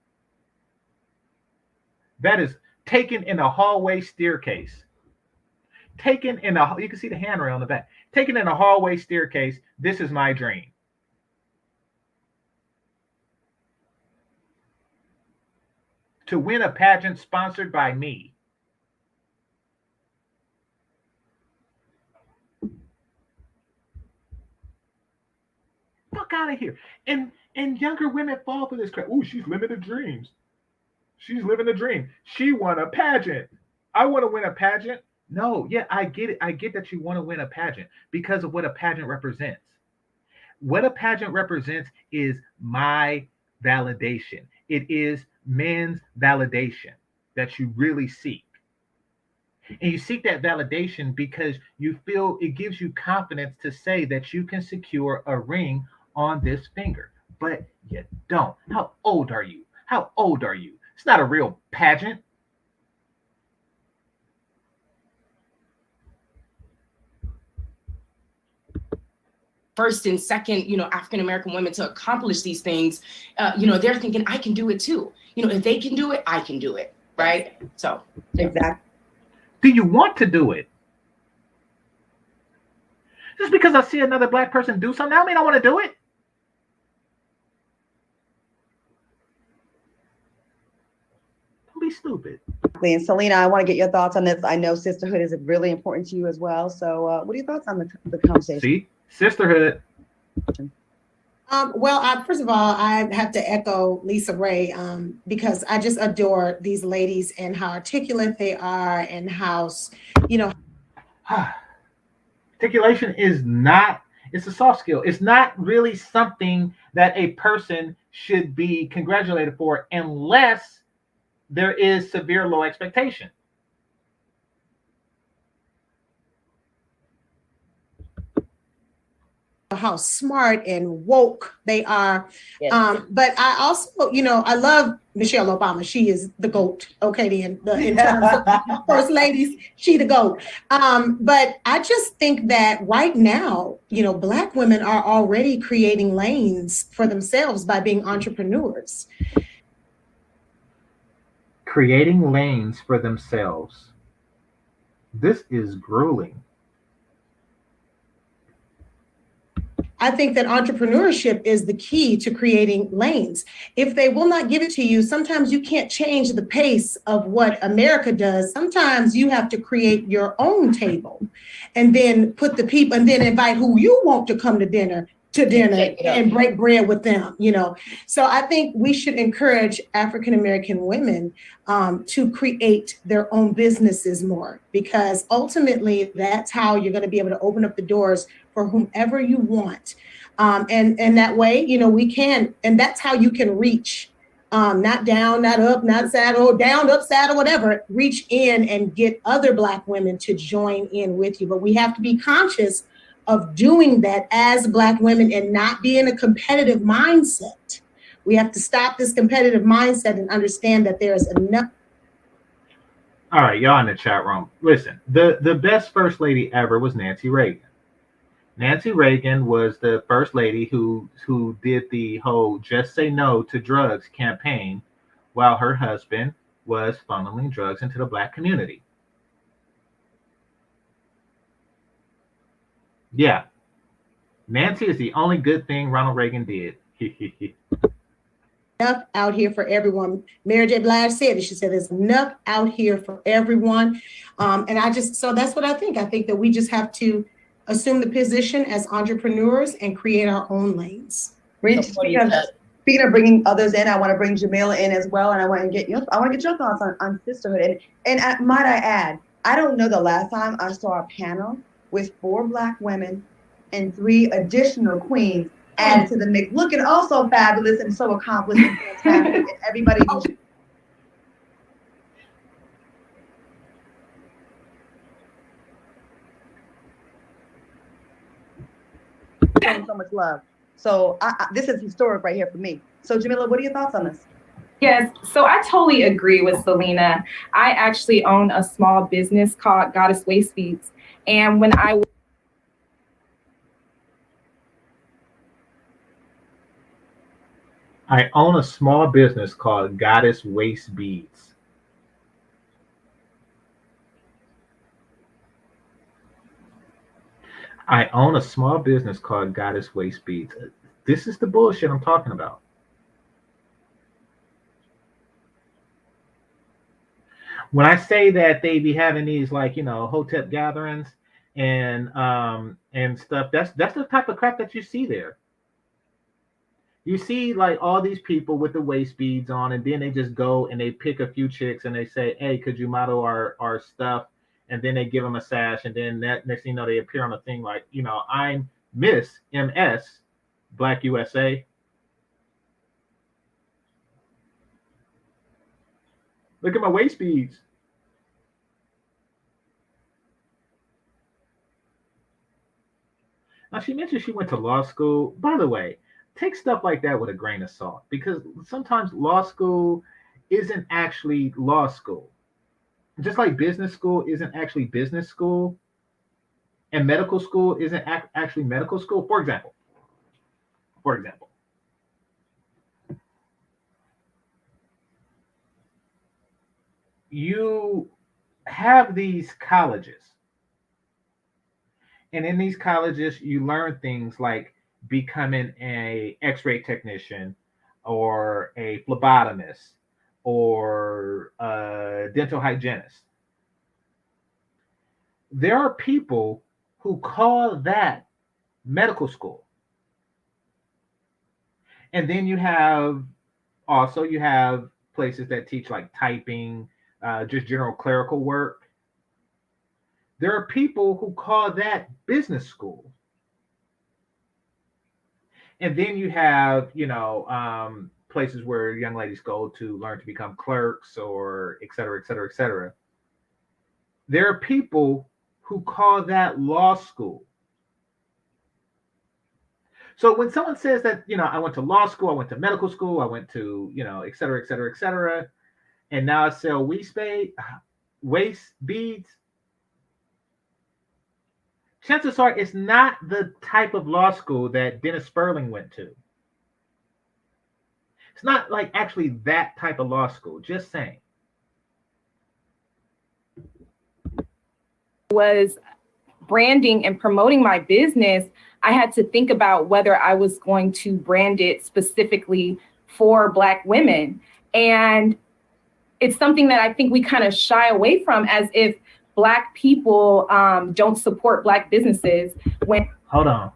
That is taken in a hallway staircase. Taken in a, you can see the handrail on the back. Taken in a hallway staircase. This is my dream. To win a pageant sponsored by me. Fuck out of here. And younger women fall for this crap. Ooh, she's living the dreams. She's living a dream. She won a pageant. I want to win a pageant. No, yeah, I get it. I get that you want to win a pageant because of what a pageant represents. What a pageant represents is my validation. It is men's validation that you really seek. And you seek that validation because you feel it gives you confidence to say that you can secure a ring on this finger, but you don't. How old are you? How old are you? It's not a real pageant. First and second, you know, African-American women to accomplish these things, you know, they're thinking, I can do it too. You know, if they can do it, I can do it, right? So. Exactly. Do you want to do it? Just because I see another Black person do something, I mean I want to do it. Don't be stupid. And Selena, I want to get your thoughts on this. I know sisterhood is really important to you as well. So what are your thoughts on the conversation? See? Sisterhood. Well, first of all, I have to echo Lisa Ray because I just adore these ladies and how articulate they are and how, you know. Articulation is not, it's a soft skill. It's not really something that a person should be congratulated for unless there is severe low expectation. How smart and woke they are. Yes. But I also, you know, I love Michelle Obama. In terms of first ladies, she the GOAT. But I just think that right now, you know, Black women are already creating lanes for themselves by being entrepreneurs. Creating lanes for themselves. This is grueling. I think that entrepreneurship is the key to creating lanes. If they will not give it to you, sometimes you can't change the pace of what America does. Sometimes you have to create your own table and then put the people and then invite who you want to come to dinner and break bread with them, you know. So I think we should encourage African-American women to create their own businesses more, because ultimately that's how you're going to be able to open up the doors for whomever you want. And that way, you know, we can, and that's how you can reach, not down, not up, not saddle, down, up, saddle, whatever, reach in and get other Black women to join in with you. But we have to be conscious of doing that as Black women and not be in a competitive mindset. We have to stop this competitive mindset and understand that there's enough. All right, y'all in the chat room. Listen, the best first lady ever was Nancy Reagan. Nancy Reagan was the first lady who did the whole Just Say No to Drugs campaign while her husband was funneling drugs into the Black community. Yeah. Nancy is the only good thing Ronald Reagan did. Enough out here for everyone. Mary J. Blige said it. She said there's enough out here for everyone. So that's what I think. I think that we just have to assume the position as entrepreneurs and create our own lanes. Speaking of bringing others in, I want to bring Jamila in as well, and I want to get your thoughts on sisterhood. And might I add, I don't know the last time I saw a panel with 4 Black women and 3 additional queens added to the mix, looking also fabulous and so accomplished and fantastic, and everybody was showing so much love. So this is historic right here for me. So Jamila, what are your thoughts on this? Yes, so I totally agree with Selena. I actually own a small business called Goddess Waist Beads. And when I own a small business called Goddess Waist Beads. I own a small business called Goddess Waist Beads. This is the bullshit I'm talking about. When I say that they be having these hotep gatherings and stuff, that's the type of crap that you see there. You see like all these people with the waist beads on, and then they just go and they pick a few chicks and they say, hey, could you model our stuff? And then they give them a sash, and then that next thing you know, they appear on a thing like, I'm Miss MS Black USA. Look at my waist beads. Now, she mentioned she went to law school. By the way, take stuff like that with a grain of salt, because sometimes law school isn't actually law school. Just like business school isn't actually business school, and medical school isn't actually medical school. For example, you have these colleges, and in these colleges you learn things like becoming a x-ray technician or a phlebotomist or a dental hygienist. There are people who call that medical school. And then you have places that teach like typing, just general clerical work. There are people who call that business school. And then you have, places where young ladies go to learn to become clerks or et cetera, et cetera, et cetera. There are people who call that law school. So when someone says that, I went to law school, I went to medical school, I went to, et cetera, et cetera, et cetera, and now I sell waist beads, chances are it's not the type of law school that Dennis Sperling went to. It's not like actually that type of law school, just saying. Was branding and promoting my business, I had to think about whether I was going to brand it specifically for Black women. And it's something that I think we kind of shy away from, as if Black people don't support Black businesses. Hold on.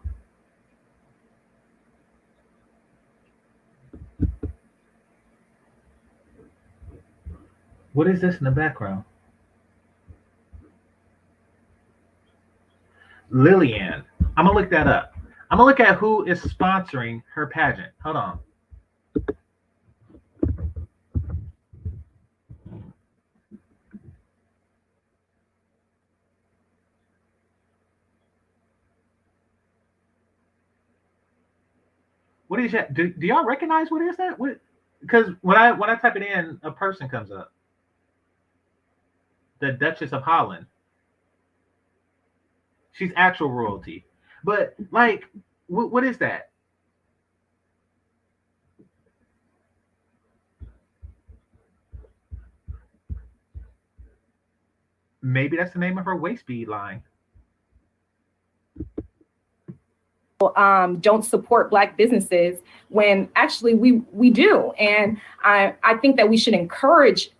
What is this in the background? Lillian. I'm gonna look that up. I'm gonna look at who is sponsoring her pageant. Hold on. What is that? Do y'all recognize what is that? Because when I type it in, a person comes up. The Duchess of Holland. She's actual royalty. But like, what is that? Maybe that's the name of her waist bead line. don't support Black businesses when actually we do. And I think that we should encourage,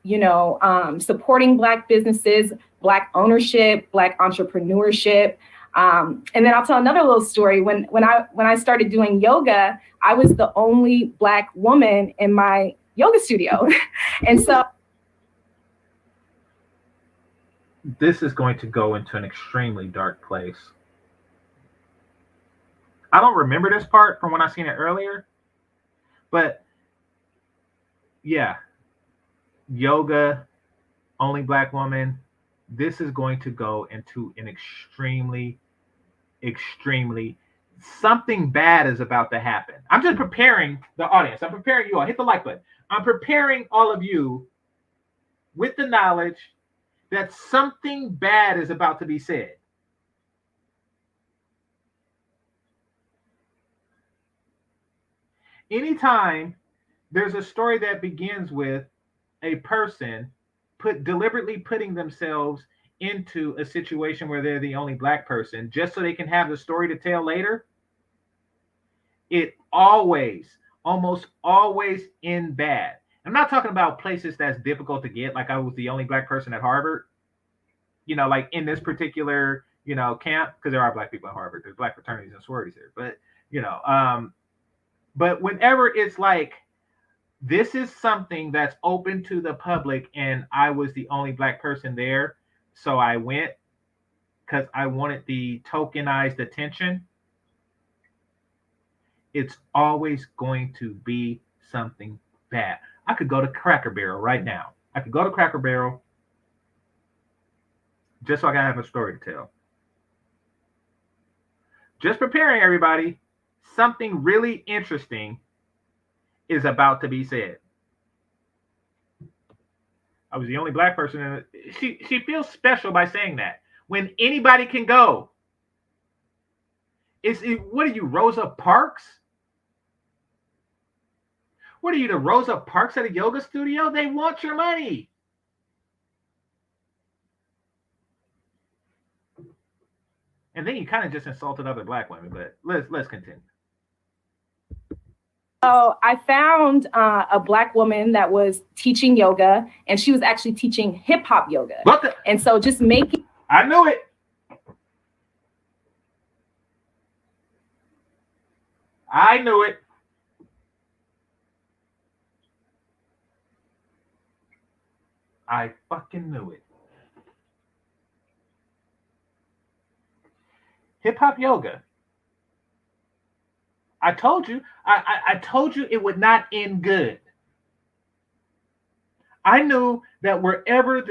supporting Black businesses, Black ownership, Black entrepreneurship. And then I'll tell another little story. When I started doing yoga, I was the only Black woman in my yoga studio. And so this is going to go into an extremely dark place. I don't remember this part from when I seen it earlier, but yeah, yoga, only Black woman. This is going to go into an extremely, something bad is about to happen. I'm just preparing the audience. I'm preparing you all. Hit the like button. I'm preparing all of you with the knowledge that something bad is about to be said. Anytime there's a story that begins with a person deliberately putting themselves into a situation where they're the only Black person just so they can have the story to tell later, it almost always ends bad. I'm not talking about places that's difficult to get, like I was the only Black person at Harvard, like in this particular, camp, because there are Black people at Harvard. There's Black fraternities and sororities there, but, but whenever it's like, this is something that's open to the public and I was the only Black person there, so I went because I wanted the tokenized attention, it's always going to be something bad. I could go to Cracker Barrel right now. I could go to Cracker Barrel just so I can have a story to tell. Just preparing everybody. Something really interesting is about to be said. I was the only Black person. She feels special by saying that. When anybody can go. What are you, Rosa Parks? What are you, the Rosa Parks at a yoga studio? They want your money. And then you kind of just insulted other Black women, but let's continue. So I found a Black woman that was teaching yoga, and she was actually teaching hip hop yoga. And so just making. I knew it. I knew it. I fucking knew it. Hip hop yoga. I told you. I told you it would not end good. I knew that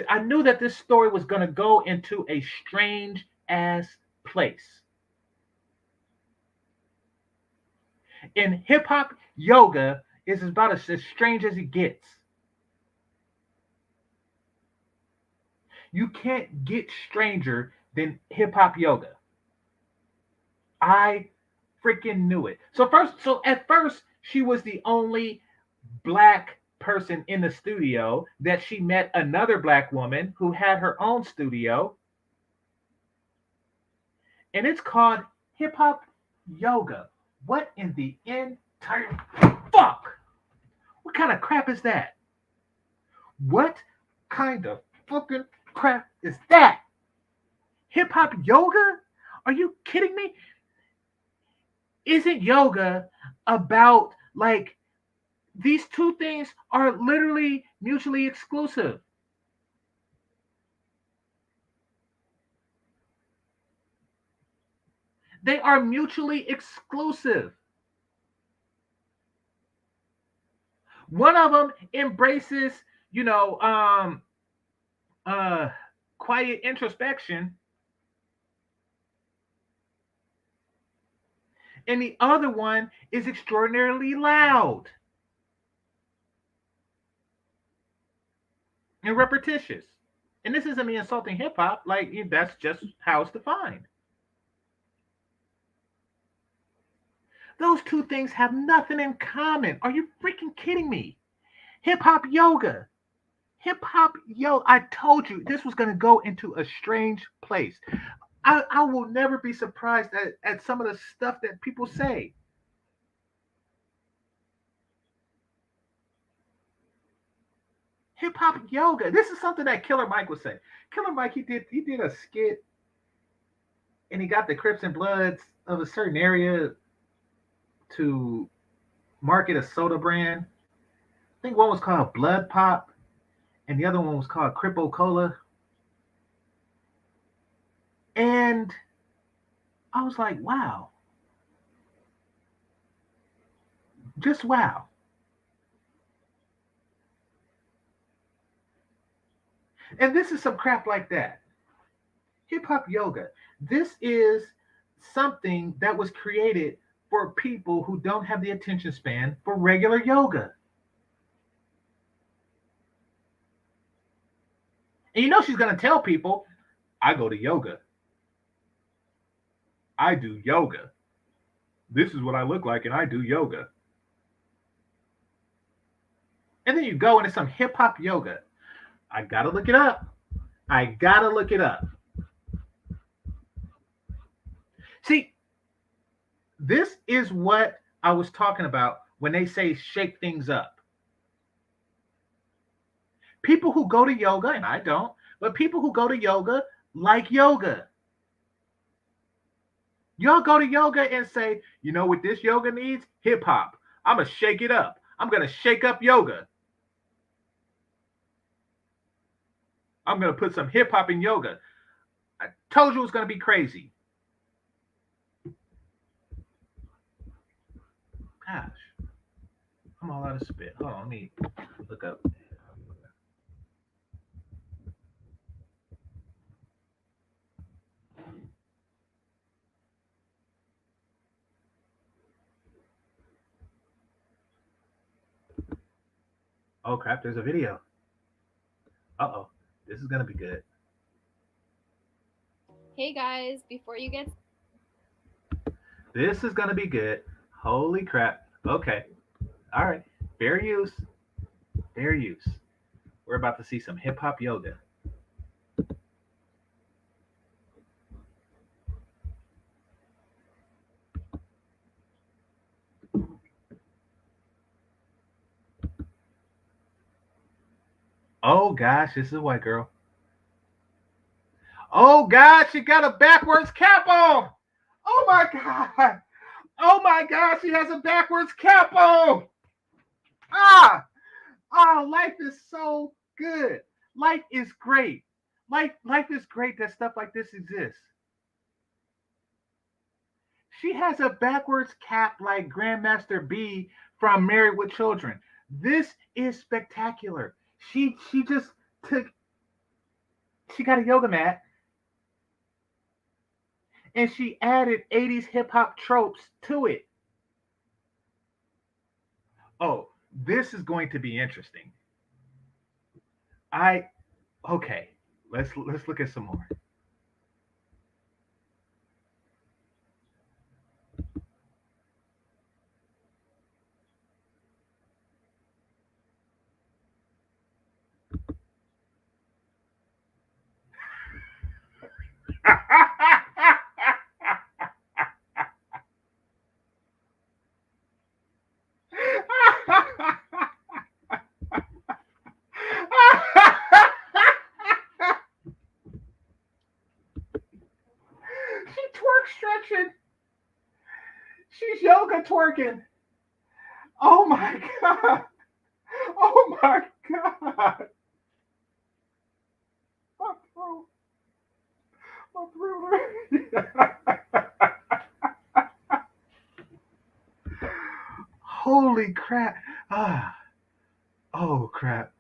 I knew that this story was going to go into a strange ass place. And hip hop yoga is about as strange as it gets. You can't get stranger than hip hop yoga. I freaking knew it. So at first, she was the only Black person in the studio that she met another Black woman who had her own studio. And it's called hip hop yoga. What in the entire fuck? What kind of crap is that? What kind of fucking crap is that? Hip hop yoga? Are you kidding me? Isn't yoga about, like, these two things are literally mutually exclusive. They are mutually exclusive. One of them embraces, quiet introspection. And the other one is extraordinarily loud and repetitious. And this isn't me insulting hip hop. Like, that's just how it's defined. Those two things have nothing in common. Are you freaking kidding me? Hip hop yoga. Hip hop yoga. I told you this was going to go into a strange place. I will never be surprised at some of the stuff that people say. Hip hop yoga. This is something that Killer Mike would say. Killer Mike, he did a skit, and he got the Crips and Bloods of a certain area to market a soda brand. I think one was called Blood Pop, and the other one was called Cripple Cola. And I was like, wow. Just wow. And this is some crap like that. Hip hop yoga. This is something that was created for people who don't have the attention span for regular yoga. And you know she's going to tell people, I go to yoga. I do yoga. This is what I look like, and I do yoga. And then you go and it's some hip hop yoga. I got to look it up. I got to look it up. See, this is what I was talking about when they say shake things up. People who go to yoga, and I don't, but people who go to yoga like yoga. Y'all go to yoga and say, you know what this yoga needs? Hip hop. I'm going to shake it up. I'm going to shake up yoga. I'm going to put some hip hop in yoga. I told you it was going to be crazy. Gosh, I'm all out of spit. Hold on, let me look up. Oh crap, there's a video. Uh-oh, this is gonna be good. Hey guys, before you get... This is gonna be good. Holy crap. Okay. All right. Fair use. Fair use. We're about to see some hip hop yoga. Oh gosh, this is a white girl. Oh gosh, she got a backwards cap on. Oh my God. Oh my God, she has a backwards cap on. Life is so good. Life is great. Life is great that stuff like this exists. She has a backwards cap like Grandmaster B from Married with Children. This is spectacular. She just took, she got a yoga mat and she added 80s hip hop tropes to it. Oh, this is going to be interesting. Okay, let's look at some more. She twerk stretching. She's yoga twerking. Oh my God. Oh my God. My throat. Holy crap. Oh crap.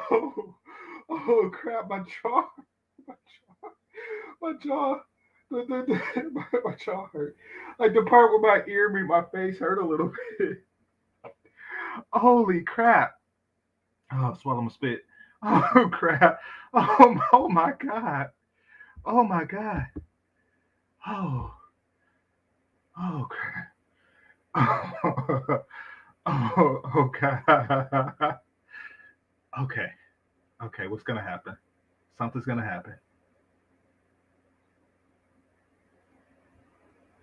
Oh, oh crap, my jaw, my jaw hurt. Like the part where my ear made my face hurt a little bit. Holy crap. Oh, swallow my spit. Oh crap. Oh my God. Oh my God. Oh, oh, crap. Oh, God. Okay. Okay. What's going to happen? Something's going to happen.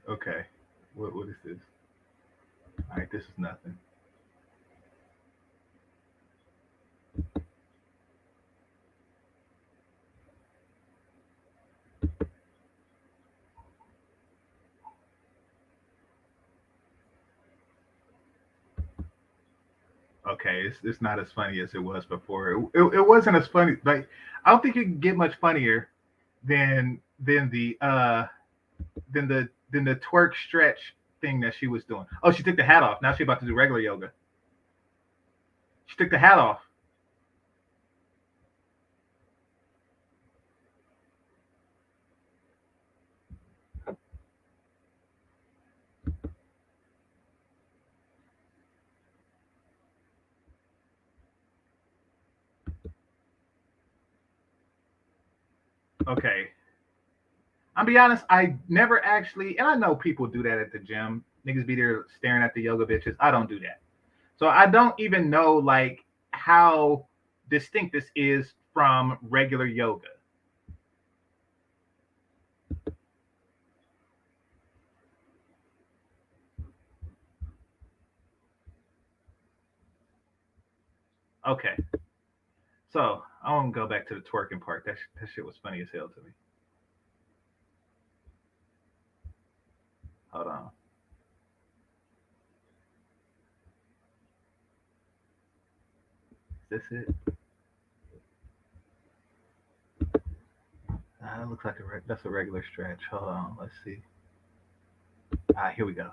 Okay. What is this? All right. This is nothing. Okay, it's not as funny as it was before. It wasn't as funny. Like I don't think you can get much funnier than the twerk stretch thing that she was doing. Oh, she took the hat off. Now she's about to do regular yoga. She took the hat off. Okay. I'll be honest, I never actually, and I know people do that at the gym. Niggas be there staring at the yoga bitches. I don't do that. So I don't even know like how distinct this is from regular yoga. Okay. So I want to go back to the twerking part. That shit was funny as hell to me. Hold on. Is this it? That looks like that's a regular stretch. Hold on. Let's see. Here we go.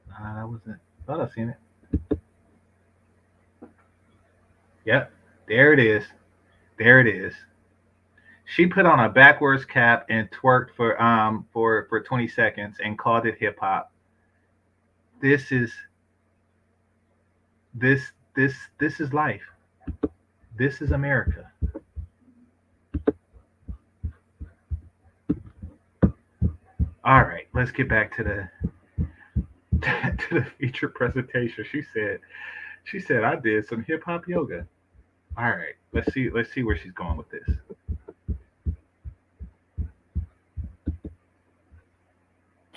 That wasn't. Thought I seen it. Yep. There it is. There it is. She put on a backwards cap and twerked for 20 seconds and called it hip hop. This is this is life. This is America. All right, let's get back to the feature presentation. She said I did some hip hop yoga. All right, let's see where she's going with this.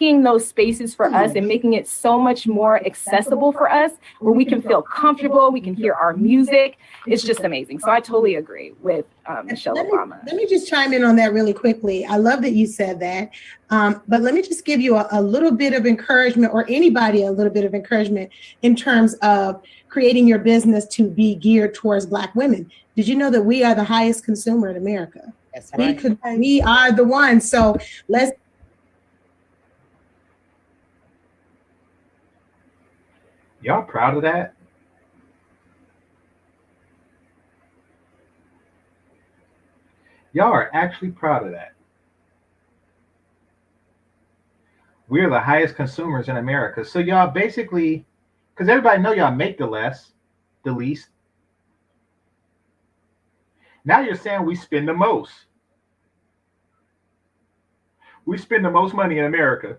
Making those spaces for us and making it so much more accessible for us, where we can feel comfortable, we can hear our music. It's just amazing. So I totally agree with Michelle Obama. Let me just chime in on that really quickly. I love that you said that. But let me just give you a little bit of encouragement, or anybody a little bit of encouragement in terms of creating your business to be geared towards Black women. Did you know that we are the highest consumer in America? That's right. We are the ones. So let's. Y'all proud of that? Y'all are actually proud of that. We're the highest consumers in America. So y'all basically, because everybody know y'all make the least. Now you're saying we spend the most. We spend the most money in America.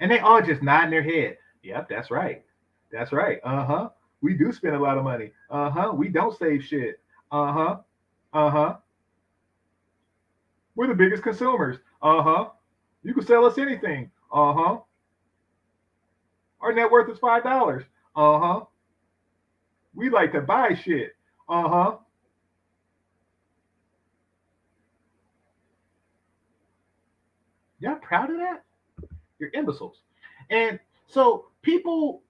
And they all just nodding their head. Yep, that's right. That's right. Uh-huh. We do spend a lot of money. Uh-huh. We don't save shit. Uh-huh. Uh-huh. We're the biggest consumers. Uh-huh. You can sell us anything. Uh-huh. Our net worth is $5. Uh-huh. We like to buy shit. Uh-huh. Y'all proud of that? You're imbeciles. And so people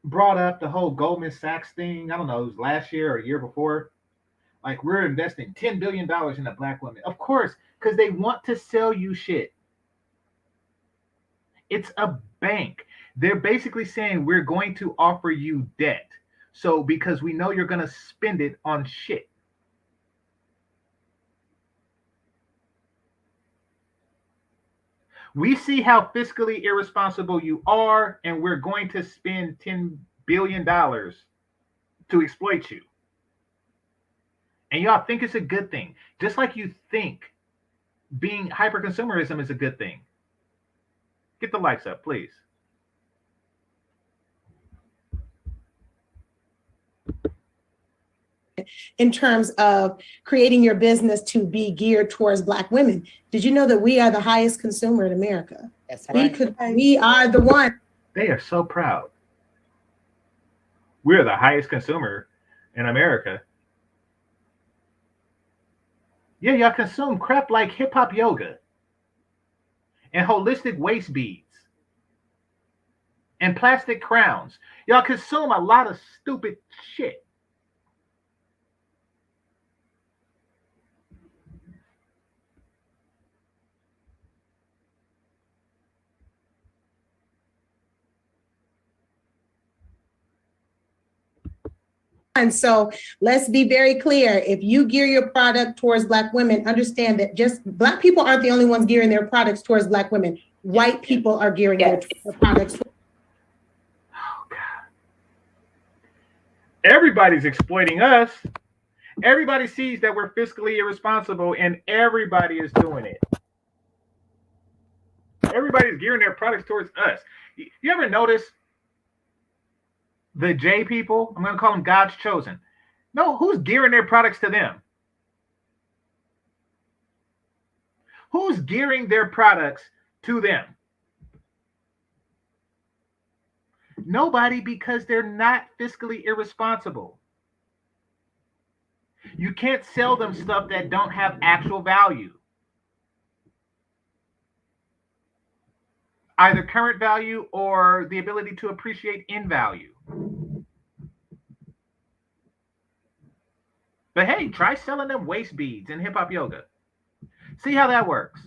brought up the whole Goldman Sachs thing. I don't know, it was last year or a year before. Like, we're investing $10 billion in a Black woman. Of course, because they want to sell you shit. It's a bank. They're basically saying we're going to offer you debt. So because we know you're going to spend it on shit. We see how fiscally irresponsible you are, and we're going to spend $10 billion to exploit you. And y'all think it's a good thing, just like you think being hyper-consumerism is a good thing. Get the likes up, please. In terms of creating your business to be geared towards Black women. Did you know that we are the highest consumer in America? That's right. We are the one. They are so proud. We're the highest consumer in America. Yeah, y'all consume crap like hip-hop yoga and holistic waist beads and plastic crowns. Y'all consume a lot of stupid shit. And so let's be very clear. If you gear your product towards Black women, understand that just Black people aren't the only ones gearing their products towards Black women. White people are gearing their products. Oh, God. Everybody's exploiting us. Everybody sees that we're fiscally irresponsible, and everybody is doing it. Everybody's gearing their products towards us. You ever notice the J people? I'm going to call them God's chosen. No, who's gearing their products to them? Who's gearing their products to them? Nobody, because they're not fiscally irresponsible. You can't sell them stuff that don't have actual value. Either current value or the ability to appreciate in value. But hey, try selling them waist beads and hip-hop yoga. See how that works.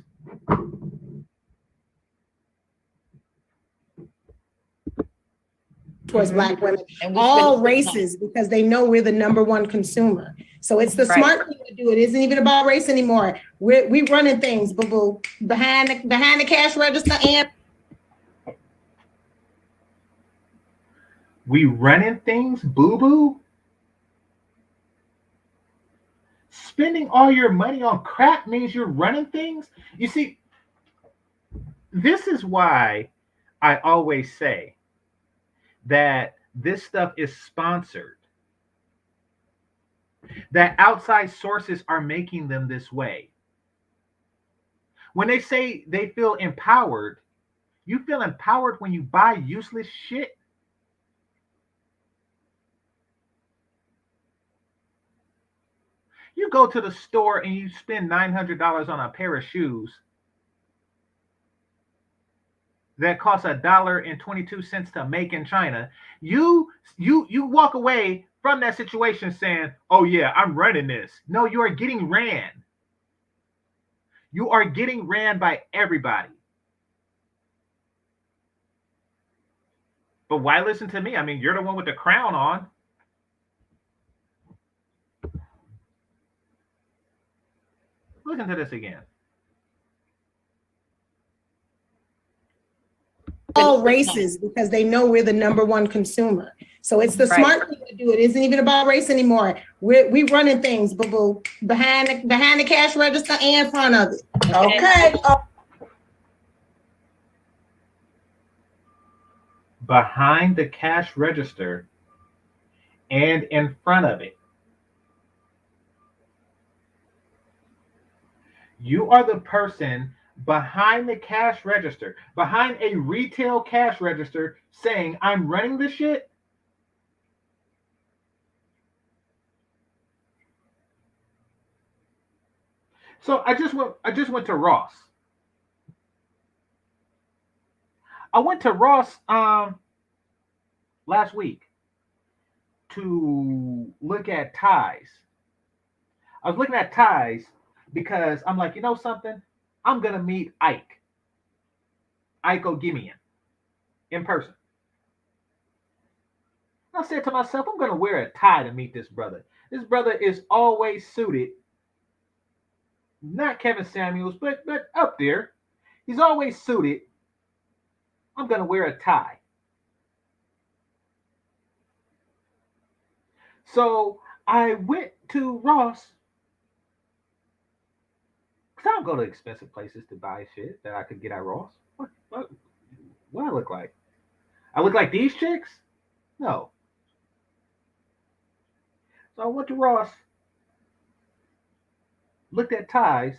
Towards Black women, all races, because they know we're the #1 consumer. So it's the smart thing to do. It isn't even about race anymore. We running things, boo-boo, behind the cash register, and we running things, boo-boo? Spending all your money on crap means you're running things? You see, this is why I always say that this stuff is sponsored. That outside sources are making them this way. When they say they feel empowered, you feel empowered when you buy useless shit? You go to the store and you spend $900 on a pair of shoes that costs $1.22 to make in China. You walk away from that situation saying, oh yeah, I'm running this. No, you are getting ran. You are getting ran by everybody. But why listen to me? I mean, you're the one with the crown on. Listen to this again. all races, because they know we're the #1 consumer. So it's the smart thing to do. It isn't even about race anymore. We running things, boo-boo, behind the cash register and front of it. Okay. Behind the cash register and in front of it. You are the person behind the cash register, behind a retail cash register saying, I'm running this shit. So I just went to Ross. I went to Ross last week to look at ties. I was looking at ties because I'm like, you know something? I'm going to meet Ike Ogimian in person. I said to myself, I'm going to wear a tie to meet this brother. This brother is always suited. Not Kevin Samuels, but up there. He's always suited. I'm going to wear a tie. So I went to Ross, because I don't go to expensive places to buy shit that I could get at Ross. What do I look like? I look like these chicks? No. So I went to Ross, looked at ties,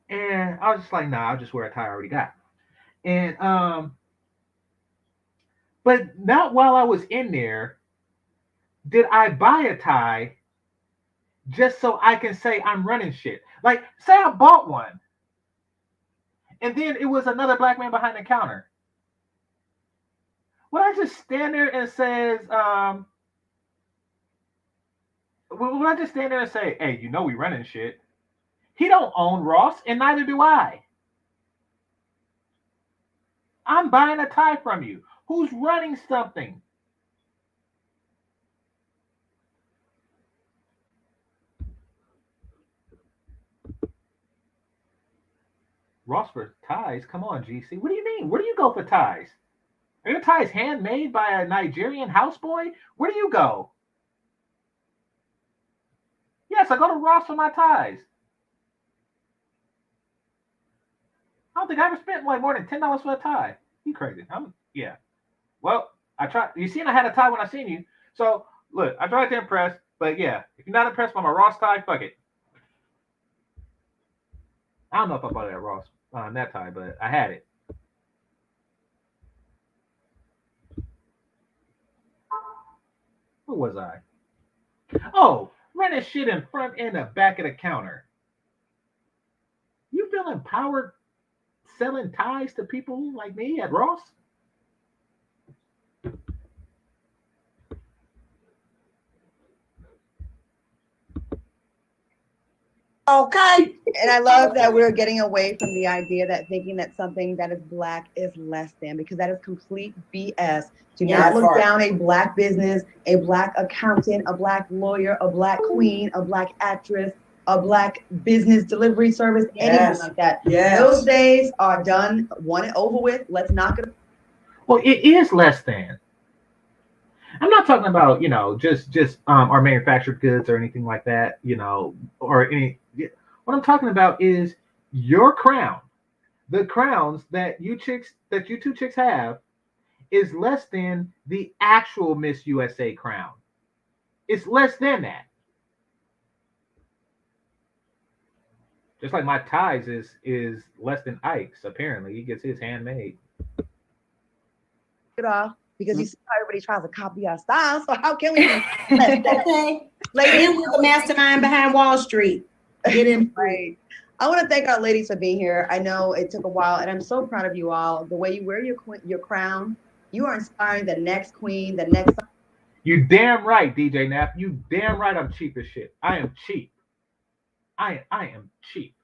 and I was just like, nah, I'll just wear a tie I already got. And but not while I was in there did I buy a tie just so I can say I'm running shit. Like, say I bought one, and then it was another black man behind the counter. Would I just stand there and says, would I just stand there and say, hey, you know we running shit? He don't own Ross, and neither do I. I'm buying a tie from you. Who's running something? Ross for ties? Come on, GC. What do you mean? Where do you go for ties? Are your ties handmade by a Nigerian houseboy? Where do you go? Yes, I go to Ross for my ties. I don't think I ever spent like more than $10 for a tie. You crazy? Yeah. Well, I tried. You seen I had a tie when I seen you. So look, I tried to impress, but yeah, if you're not impressed by my Ross tie, fuck it. I don't know if I bought it at Ross that tie, but I had it. Where was I? Oh, running shit in front and the back of the counter. You feel empowered selling ties to people like me at Ross? Okay. And I love that we're getting away from the idea that thinking that something that is black is less than, because that is complete BS. Do not look down a black business, a black accountant, a black lawyer, a black queen, a black actress, a black business delivery service, anything like that. Those days are done, one and over with. Let's knock it. Well, it is less than. I'm not talking about, just our manufactured goods or anything like that, or any. What I'm talking about is your crown. The crowns that you two chicks have is less than the actual Miss USA crown. It's less than that. Just like my ties is less than Ike's. Apparently, he gets his handmade. It off. Because you see how everybody tries to copy our style, so how can we? Okay. Lady, we're the mastermind behind Wall Street. Get in. Right. I want to thank our ladies for being here. I know it took a while, and I'm so proud of you all. The way you wear your crown, you are inspiring the next queen, the next. You damn right, DJ Nap. You damn right. I'm cheap as shit. I am cheap. I am cheap.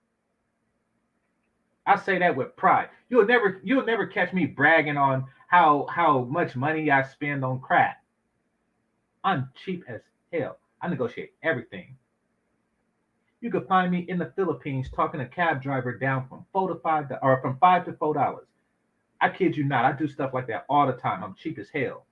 I say that with pride. You'll never catch me bragging on how much money I spend on crap. I'm cheap as hell. I negotiate everything. You could find me in the Philippines talking a cab driver down from $5 to $4. I kid you not. I do stuff like that all the time. I'm cheap as hell.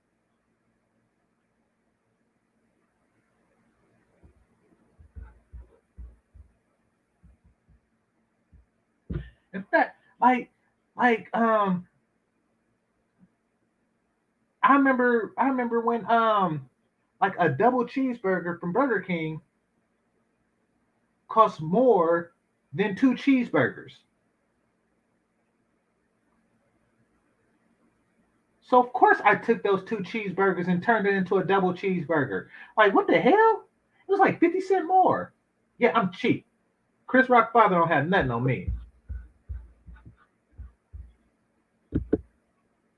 In fact, I remember when like a double cheeseburger from Burger King costs more than 2 cheeseburgers. So of course I took those 2 cheeseburgers and turned it into a double cheeseburger. Like, what the hell? It was like 50 cents more. Yeah, I'm cheap. Chris Rock father don't have nothing on me.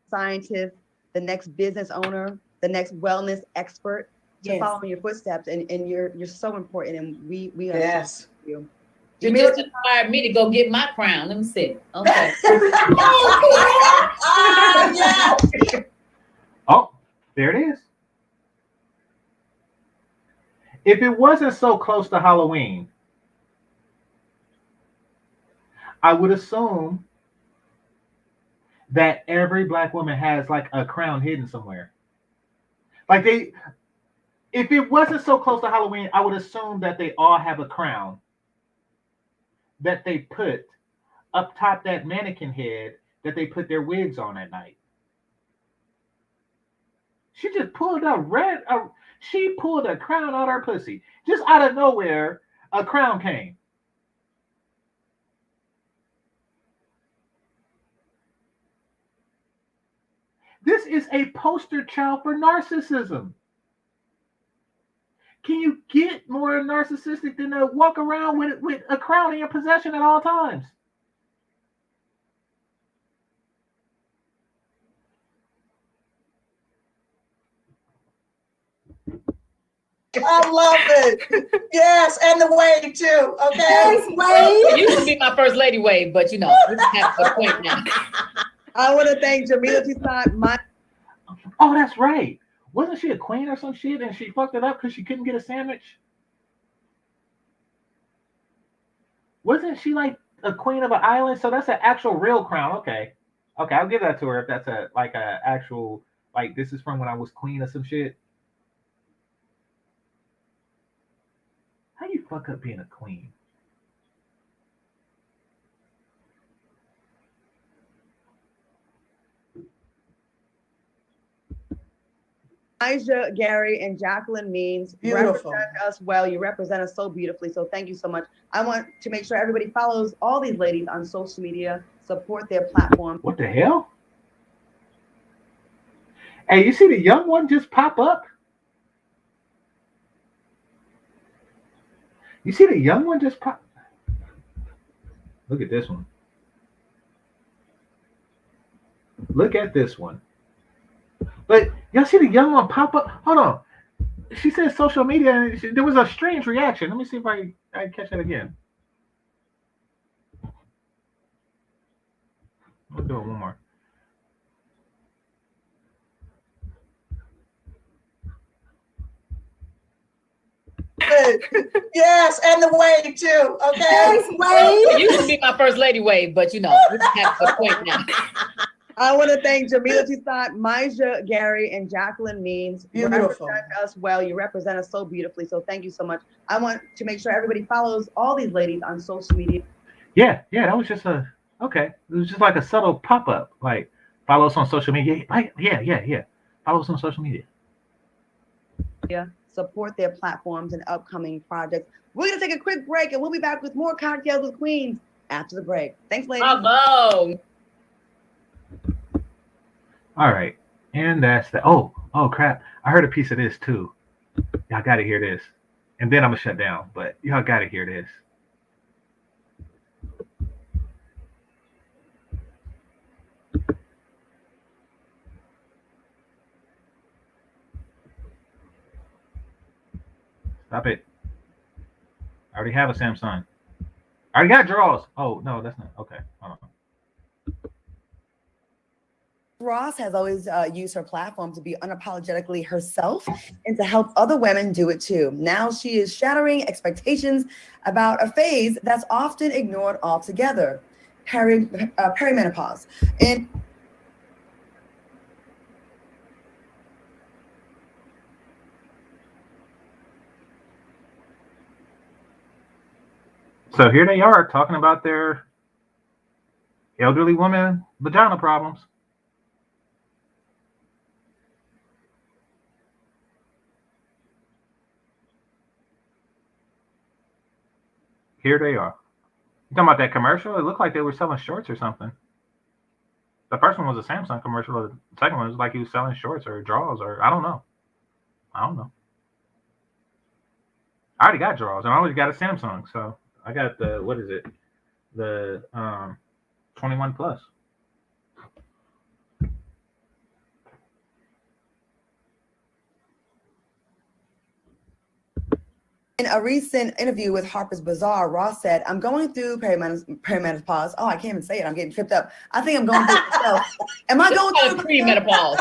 Scientist, the next business owner, the next wellness expert to follow in your footsteps, and you're so important, and we are. Yes. You. You just inspired me to go get my crown. Let me see. Okay. Oh, there it is. If it wasn't so close to Halloween, I would assume that every black woman has like a crown hidden somewhere. Like if it wasn't so close to Halloween, I would assume that they all have a crown that they put up top that mannequin head that they put their wigs on at night. She just pulled she pulled a crown out her pussy. Just out of nowhere, a crown came. This is a poster child for narcissism. Can you get more narcissistic than to walk around with a crown in your possession at all times? I love it. Yes, and the wave too. Okay. Yes, wave. You used to be my first lady wave, but you know, we have a point now. I want to thank Jamila, Toussaint, Oh, that's right. Wasn't she a queen or some shit and she fucked it up because she couldn't get a sandwich? Wasn't she like a queen of an island? So that's an actual real crown. Okay. Okay, I'll give that to her if that's a actual, like, this is from when I was queen or some shit. How you fuck up being a queen? Myja Gary and Jacqueline Means. Beautiful. Represent us well. You represent us so beautifully. So thank you so much. I want to make sure everybody follows all these ladies on social media, support their platform. What the hell? Hey, you see the young one just pop up? You see the young one just pop? Look at this one. Look at this one. But y'all see the young one pop up? Hold on. She said social media, and there was a strange reaction. Let me see if I catch that again. I'll do it one more. Yes, and the wave too. Okay. Yes, wave. You used to be my first lady wave, but you know, we have a point now. I want to thank Jamila, Toussaint, Myja Gary, and Jacqueline Means. Beautiful. You represent us well. You represent us so beautifully. So thank you so much. I want to make sure everybody follows all these ladies on social media. Yeah, that was just okay. It was just like a subtle pop up. Like, follow us on social media. Yeah. Follow us on social media. Yeah. Support their platforms and upcoming projects. We're going to take a quick break and we'll be back with more Cocktails with Queens after the break. Thanks, ladies. Bravo. All right. And that's that. Oh, crap. I heard a piece of this too. Y'all got to hear this. And then I'm going to shut down. But y'all got to hear this. Stop it. I already have a Samsung. I already got draws. Oh, no, that's not. Okay. Hold on. Ross has always used her platform to be unapologetically herself and to help other women do it too. Now she is shattering expectations about a phase that's often ignored altogether, perimenopause. And so here they are talking about their elderly woman vagina problems. Here they are. You talking about that commercial? It looked like they were selling shorts or something. The first one was a Samsung commercial. The second one was like he was selling shorts or drawers or I don't know. I already got drawers and I already got a Samsung. So I got the, what is it? The 21 plus. in a recent interview with Harper's Bazaar, Ross said, I'm going through perimenopause. Oh, I can't even say it. I'm getting tripped up. I think I'm going through it myself. Am I going through it? Premenopause.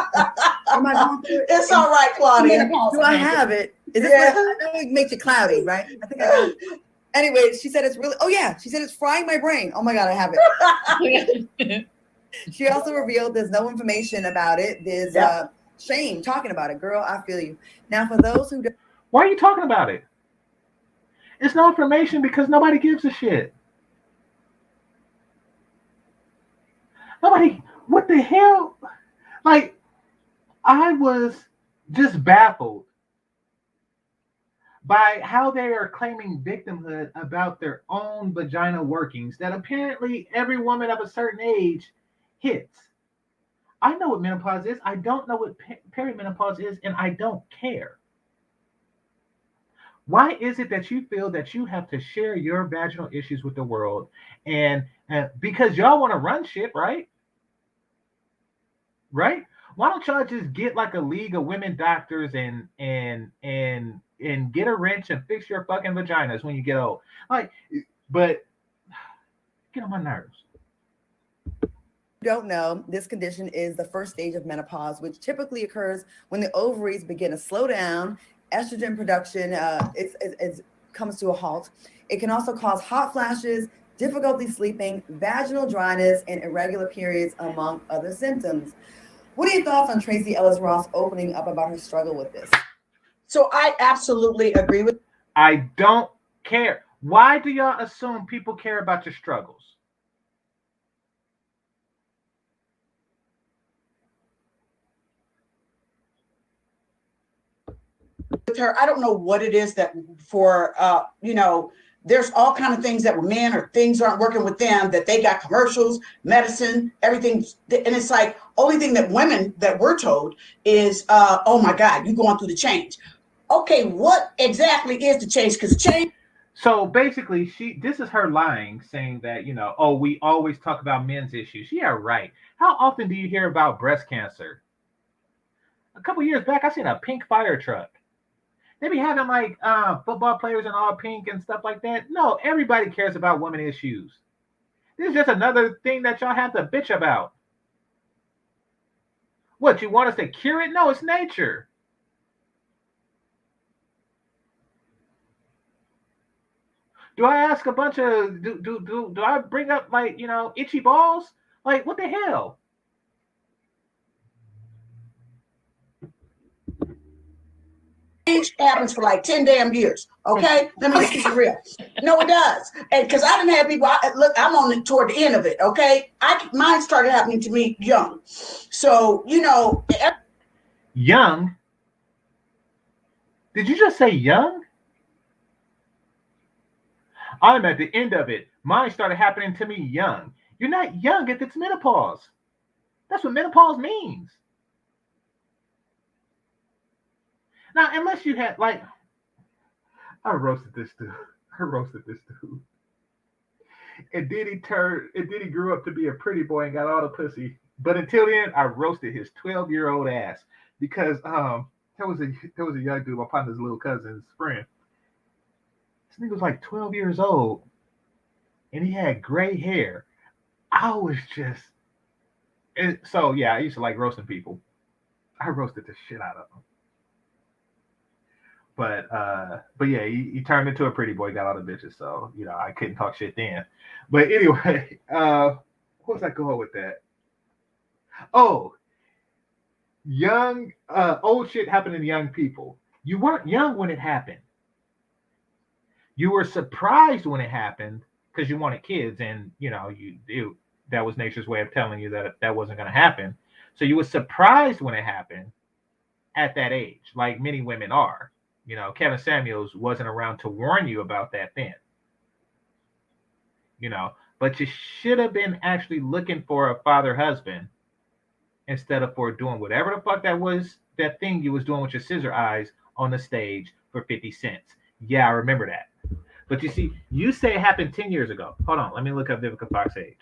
Am I going through it? It's all right, Claudia. Do I have it? Is this what I know it makes you cloudy, right? I think I got it. Anyway, she said it's really, oh yeah, she said it's frying my brain. Oh my God, I have it. She also revealed there's no information about it. There's shame talking about it. Girl, I feel you. Now, for those who don't. Why are you talking about it? It's no information because nobody gives a shit. Nobody, what the hell? Like, I was just baffled by how they are claiming victimhood about their own vagina workings that apparently every woman of a certain age hits. I know what menopause is. I don't know what perimenopause is, and I don't care. Why is it that you feel that you have to share your vaginal issues with the world? And because y'all want to run shit, right? Right? Why don't y'all just get like a league of women doctors and get a wrench and fix your fucking vaginas when you get old? Like, but get on my nerves. Don't know, this condition is the first stage of menopause, which typically occurs when the ovaries begin to slow down. Estrogen production comes to a halt. It can also cause hot flashes, difficulty sleeping, vaginal dryness, and irregular periods, among other symptoms. What are your thoughts on Tracee Ellis Ross opening up about her struggle with this? So I absolutely agree with. I don't care. Why do y'all assume people care about your struggles? With her, I don't know what it is that for there's all kind of things that were men or things aren't working with them, that they got commercials, medicine, everything, and it's like only thing that women that we're told is oh my God, you going through the change. Okay, what exactly is the change? Because change. So basically, this is her lying, saying that, oh, we always talk about men's issues. Yeah, right. How often do you hear about breast cancer? A couple years back, I seen a pink fire truck. They be having like football players in all pink and stuff like that. No, everybody cares about women issues. This is just another thing that y'all have to bitch about. What, you want us to cure it? No, it's nature. Do I ask a bunch of do I bring up like itchy balls? Like what the hell? Change happens for like 10 damn years. Okay, let me just keep it real. No, it does, and because I didn't have people. Look, I'm on toward the end of it. Okay, mine started happening to me young, so Young. Did you just say young? I'm at the end of it. Mine started happening to me young. You're not young if it's menopause. That's what menopause means. Now, unless you had like, I roasted this dude. And then he grew up to be a pretty boy and got all the pussy. But until then, I roasted his 12-year-old ass because there was a young dude, my partner's little cousin's friend. This nigga was like 12 years old, and he had gray hair. I was just, so yeah, I used to like roasting people. I roasted the shit out of him. But yeah, he turned into a pretty boy, got all the bitches, so I couldn't talk shit then. But anyway, what was I going with that? Oh, old shit happening to young people. You weren't young when it happened. You were surprised when it happened because you wanted kids, and that was nature's way of telling you that wasn't going to happen. So you were surprised when it happened at that age, like many women are. Kevin Samuels wasn't around to warn you about that then. But you should have been actually looking for a father husband instead of for doing whatever the fuck that thing you was doing with your scissor eyes on the stage for 50 cents. Yeah, I remember that. But you see, you say it happened 10 years ago. Hold on, let me look up Vivica Fox's age.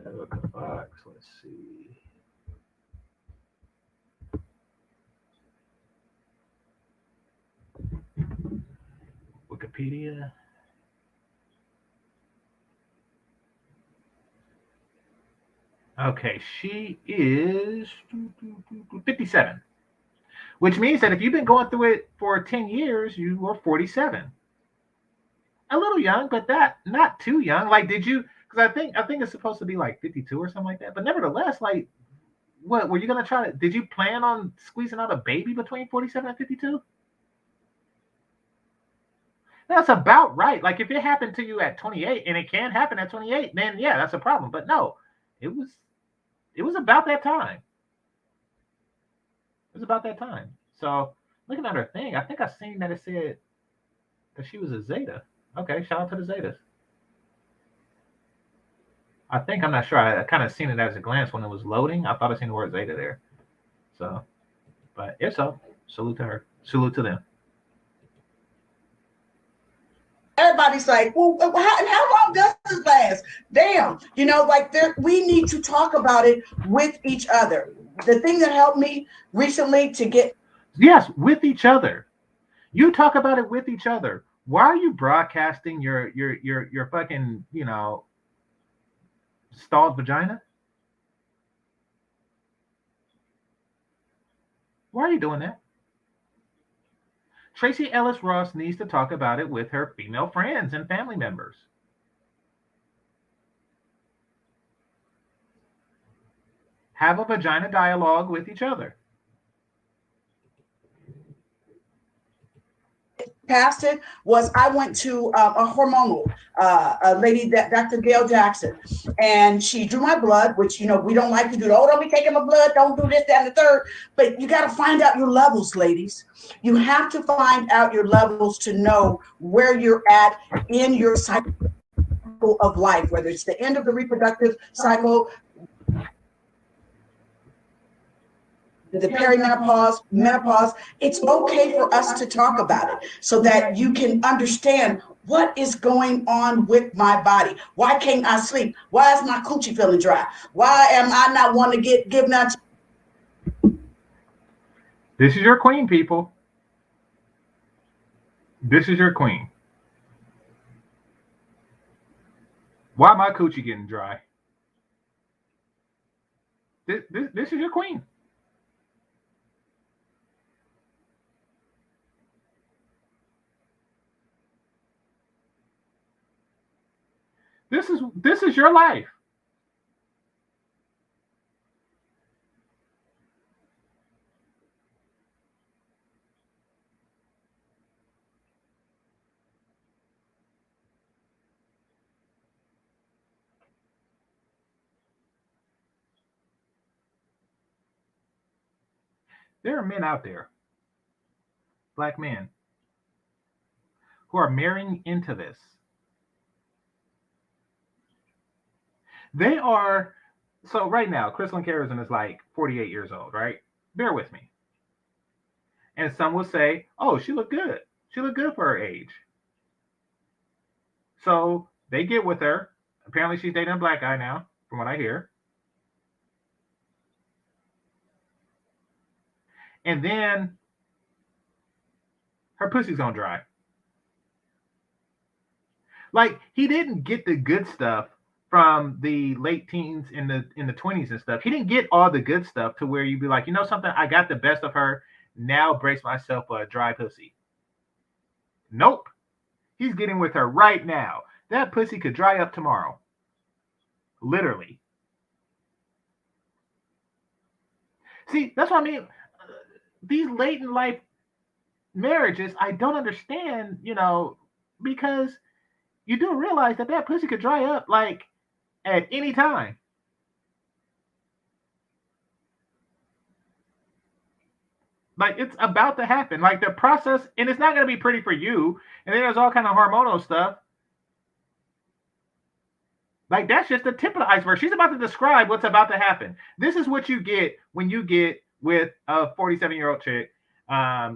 Vivica Fox, let's see. Wikipedia. Okay, she is 57, which means that if you've been going through it for 10 years, you were 47. A little young, but that not too young. Like, did you? Because I think it's supposed to be like 52 or something like that. But nevertheless, like, what were you gonna try to? Did you plan on squeezing out a baby between 47 and 52? That's about right. Like, if it happened to you at 28, and it can happen at 28, then yeah, that's a problem. But no, it was it was about that time. It was about that time. So looking at her thing, I think I seen that it said that she was a Zeta. Okay, shout out to the Zetas. I think I'm not sure. I kind of seen it as a glance when it was loading. I thought I seen the word Zeta there. So, but if so, salute to her. Salute to them. Everybody's like, well, how long does this last? Damn, like we need to talk about it with each other. The thing that helped me recently to get Yes, with each other. You talk about it with each other. Why are you broadcasting your fucking stalled vagina? Why are you doing that? Tracee Ellis Ross needs to talk about it with her female friends and family members. Have a vagina dialogue with each other. past it was I went to a hormonal, a lady, that Dr. Gail Jackson, and she drew my blood, which, we don't like to do. Oh, don't be taking my blood. Don't do this, that, and the third. But you got to find out your levels, ladies. You have to find out your levels to know where you're at in your cycle of life, whether it's the end of the reproductive cycle, the perimenopause, menopause. It's okay for us to talk about it so that you can understand what is going on with my body. Why can't I sleep? Why is my coochie feeling dry? Why am I not wanting to give now? This is your queen, people. This is your queen. Why my coochie getting dry? This is your queen. This is your life. There are men out there, black men, who are marrying into this. They are, so right now, Crystal Carrison is like 48 years old, right? Bear with me. And some will say, oh, she looked good. She looked good for her age. So they get with her. Apparently she's dating a black guy now, from what I hear. And then her pussy's gonna dry. Like, he didn't get the good stuff from the late teens in the 20s and stuff. He didn't get all the good stuff to where you'd be like, you know something, I got the best of her. Now brace myself for a dry pussy. Nope. He's getting with her right now. That pussy could dry up tomorrow. Literally. See, that's what I mean. These late in life marriages, I don't understand, because you do realize that pussy could dry up like at any time. Like, it's about to happen. Like, the process, and it's not going to be pretty for you. And then there's all kind of hormonal stuff. Like, that's just the tip of the iceberg. She's about to describe what's about to happen. This is what you get when you get with a 47-year-old chick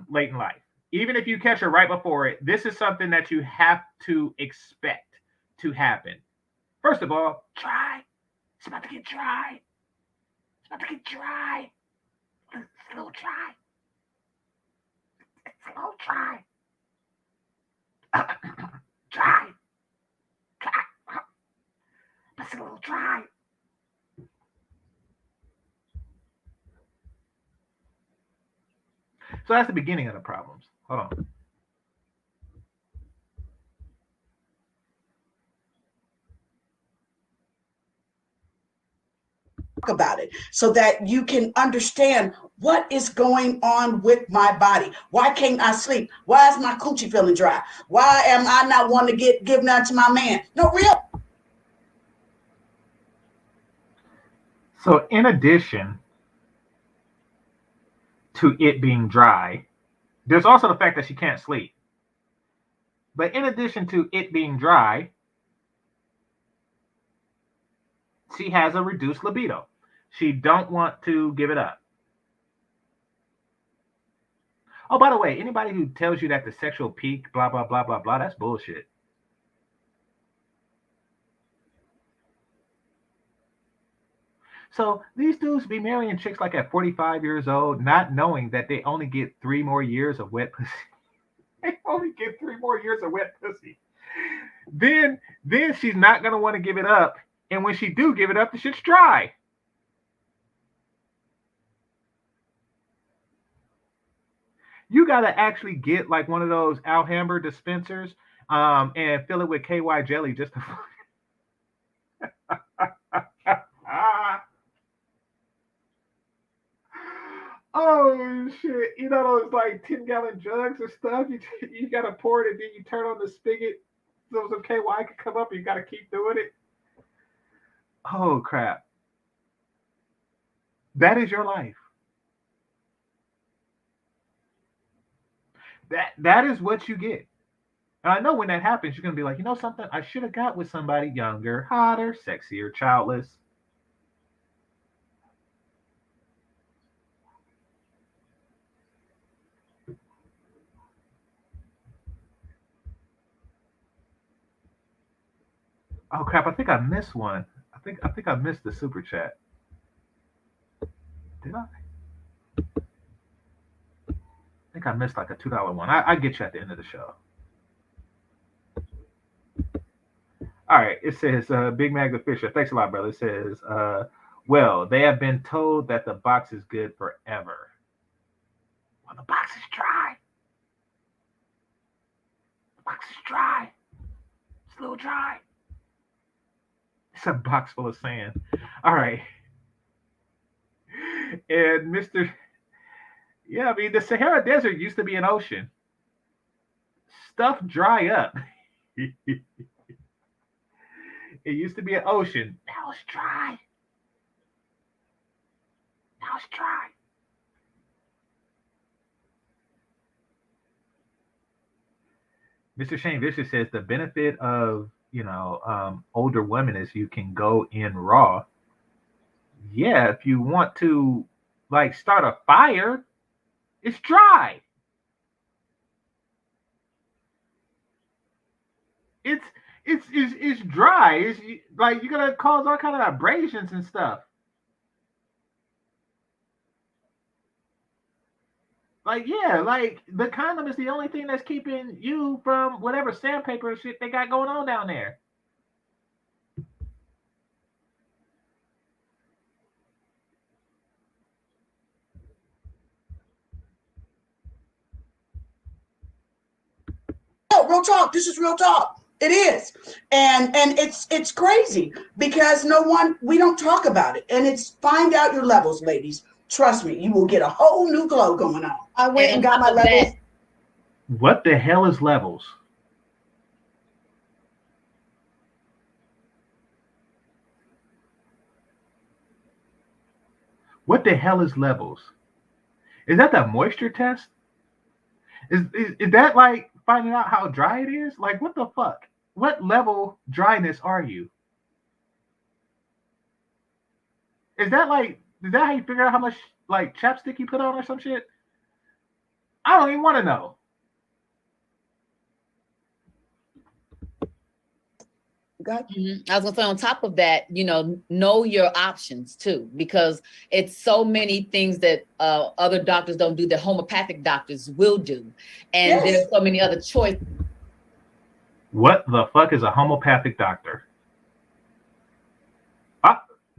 late in life. Even if you catch her right before it, this is something that you have to expect to happen. First of all, dry. It's about to get dry. It's about to get dry. It's a little dry. It's a little dry. Dry. Dry. It's a little dry. So that's the beginning of the problems. Hold on. About it so that you can understand what is going on with my body. Why can't I sleep? Why is my coochie feeling dry? Why am I not wanting to give none to my man? No, real. So in addition to it being dry, there's also the fact that she can't sleep. But in addition to it being dry, she has a reduced libido. She don't want to give it up. Oh, by the way, anybody who tells you that the sexual peak, blah, blah, blah, blah, blah, that's bullshit. So these dudes be marrying chicks like at 45 years old, not knowing that they only get 3 more years of wet pussy. They only get 3 more years of wet pussy. Then she's not going to want to give it up. And when she do give it up, the shit's dry. You got to actually get like one of those Alhambra dispensers and fill it with KY jelly just to... Oh, shit. You know those like 10-gallon jugs and stuff? You got to pour it and then you turn on the spigot so some KY can come up and you got to keep doing it. Oh, crap. That is your life. That is what you get. And I know when that happens, you're going to be like, you know something? I should have got with somebody younger, hotter, sexier, childless. Oh crap, I think I missed one. I think I missed the super chat. Did I? I think I missed like a $2 one. I get you at the end of the show. All right, it says Big Mag the Fisher. Thanks a lot, brother. It says, well, they have been told that the box is good forever. Well, the box is dry. The box is dry. It's a little dry. It's a box full of sand. All right. And Mr. Yeah, I mean, the Sahara Desert used to be an ocean. Stuff dry up. It used to be an ocean. Now it's dry. Now it's dry. Mr. Shane Vicious says the benefit of, older women is you can go in raw. Yeah, if you want to like start a fire, it's dry. It's dry. It's like you're gonna cause all kind of abrasions and stuff. Like, yeah, like the condom is the only thing that's keeping you from whatever sandpaper shit they got going on down there. Oh, real talk. This is real talk. It is. And it's crazy because we don't talk about it. And it's find out your levels, ladies. Trust me, you will get a whole new glow going on. I went and got my levels. What the hell is levels? What the hell is levels? Is that the moisture test? Is that like finding out how dry it is? Like, what the fuck? What level dryness are you? Is that how you figure out how much like chapstick you put on or some shit? I don't even want to know. I was gonna say on top of that, know your options too, because it's so many things that other doctors don't do that homeopathic doctors will do, and there's so many other choices. What the fuck is a homeopathic doctor?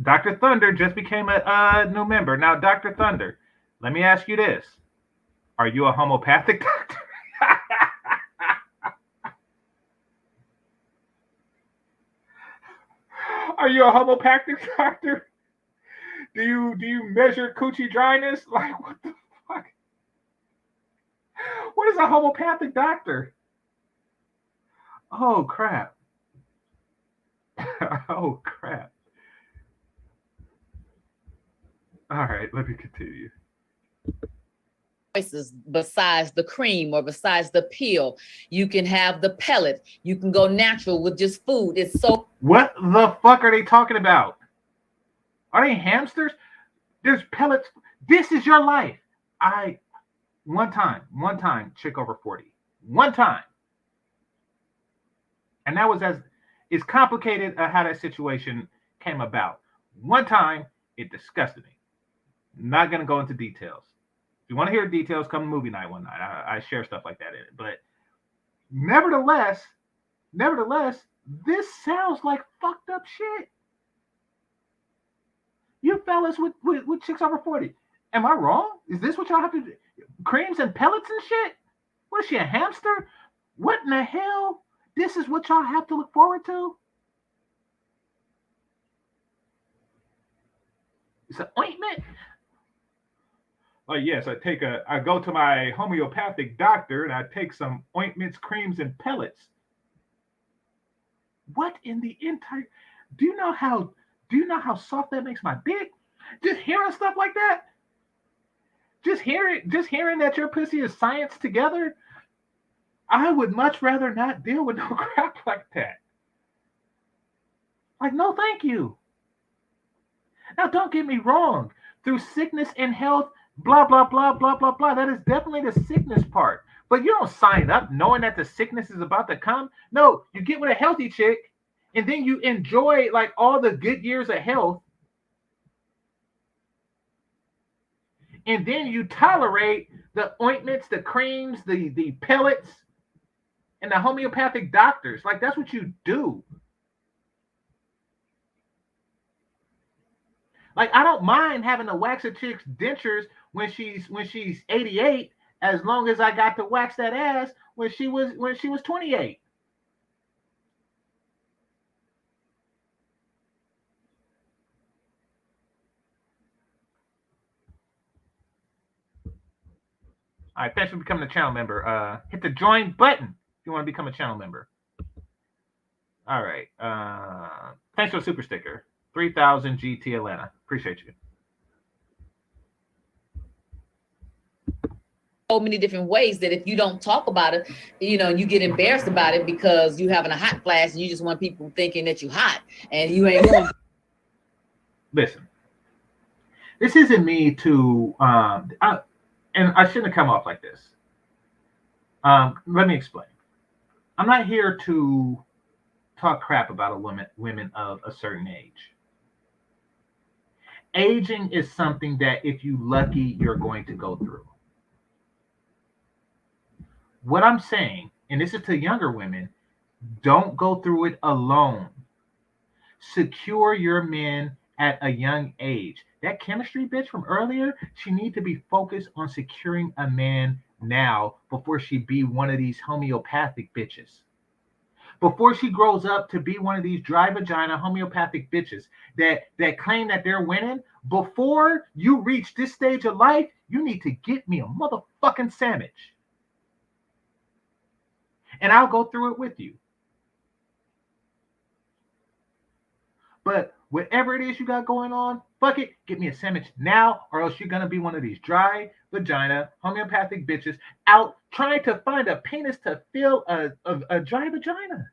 Dr. Thunder just became a new member. Now, Dr. Thunder, let me ask you this. Are you a homeopathic doctor? Are you a homeopathic doctor? Do you measure coochie dryness? Like, what the fuck? What is a homeopathic doctor? Oh crap. Oh crap. All right, let me continue. Choices besides the cream or besides the pill. You can have the pellet. You can go natural with just food. It's so. What the fuck are they talking about? Are they hamsters? There's pellets. This is your life. One time, chick over 40. One time. And that was as complicated how that situation came about. One time, it disgusted me. Not going to go into details. If you want to hear details, come to movie night one night. I share stuff like that in it. But nevertheless, this sounds like fucked up shit. You fellas with chicks over 40. Am I wrong? Is this what y'all have to do? Creams and pellets and shit? What is she, a hamster? What in the hell? This is what y'all have to look forward to? It's an ointment? Oh yes, I go to my homeopathic doctor and I take some ointments, creams, and pellets. What in the entire? Do you know how soft that makes my dick? Just hearing stuff like that. Just hearing that your pussy is science together. I would much rather not deal with no crap like that. Like, no, thank you. Now, don't get me wrong. Through sickness and health, blah, blah, blah, blah, blah, blah. That is definitely the sickness part. But you don't sign up knowing that the sickness is about to come. No, you get with a healthy chick, and then you enjoy like all the good years of health. And then you tolerate the ointments, the creams, the pellets, and the homeopathic doctors. Like, that's what you do. Like, I don't mind having to wax a chick's dentures when she's 88, as long as I got to wax that ass when she was 28. All right, thanks for becoming a channel member. Hit the join button if you want to become a channel member. All right. Thanks for the super sticker. 3000 GT Atlanta. Appreciate you. So many different ways that if you don't talk about it, you get embarrassed about it because you having a hot flash and you just want people thinking that you hot and you ain't going. Listen, this isn't me to and I shouldn't have come off like this. Let me explain. I'm not here to talk crap about women of a certain age. Aging is something that if you're lucky, you're going to go through. What I'm saying, and this is to younger women, don't go through it alone. Secure your men at a young age. That chemistry bitch from earlier, she needs to be focused on securing a man now before she be one of these homeopathic bitches. Before she grows up to be one of these dry vagina homeopathic bitches that claim that they're winning, before you reach this stage of life, you need to get me a motherfucking sandwich. And I'll go through it with you. But whatever it is you got going on, fuck it, get me a sandwich now, or else you're going to be one of these dry vagina homeopathic bitches out trying to find a penis to fill a dry vagina.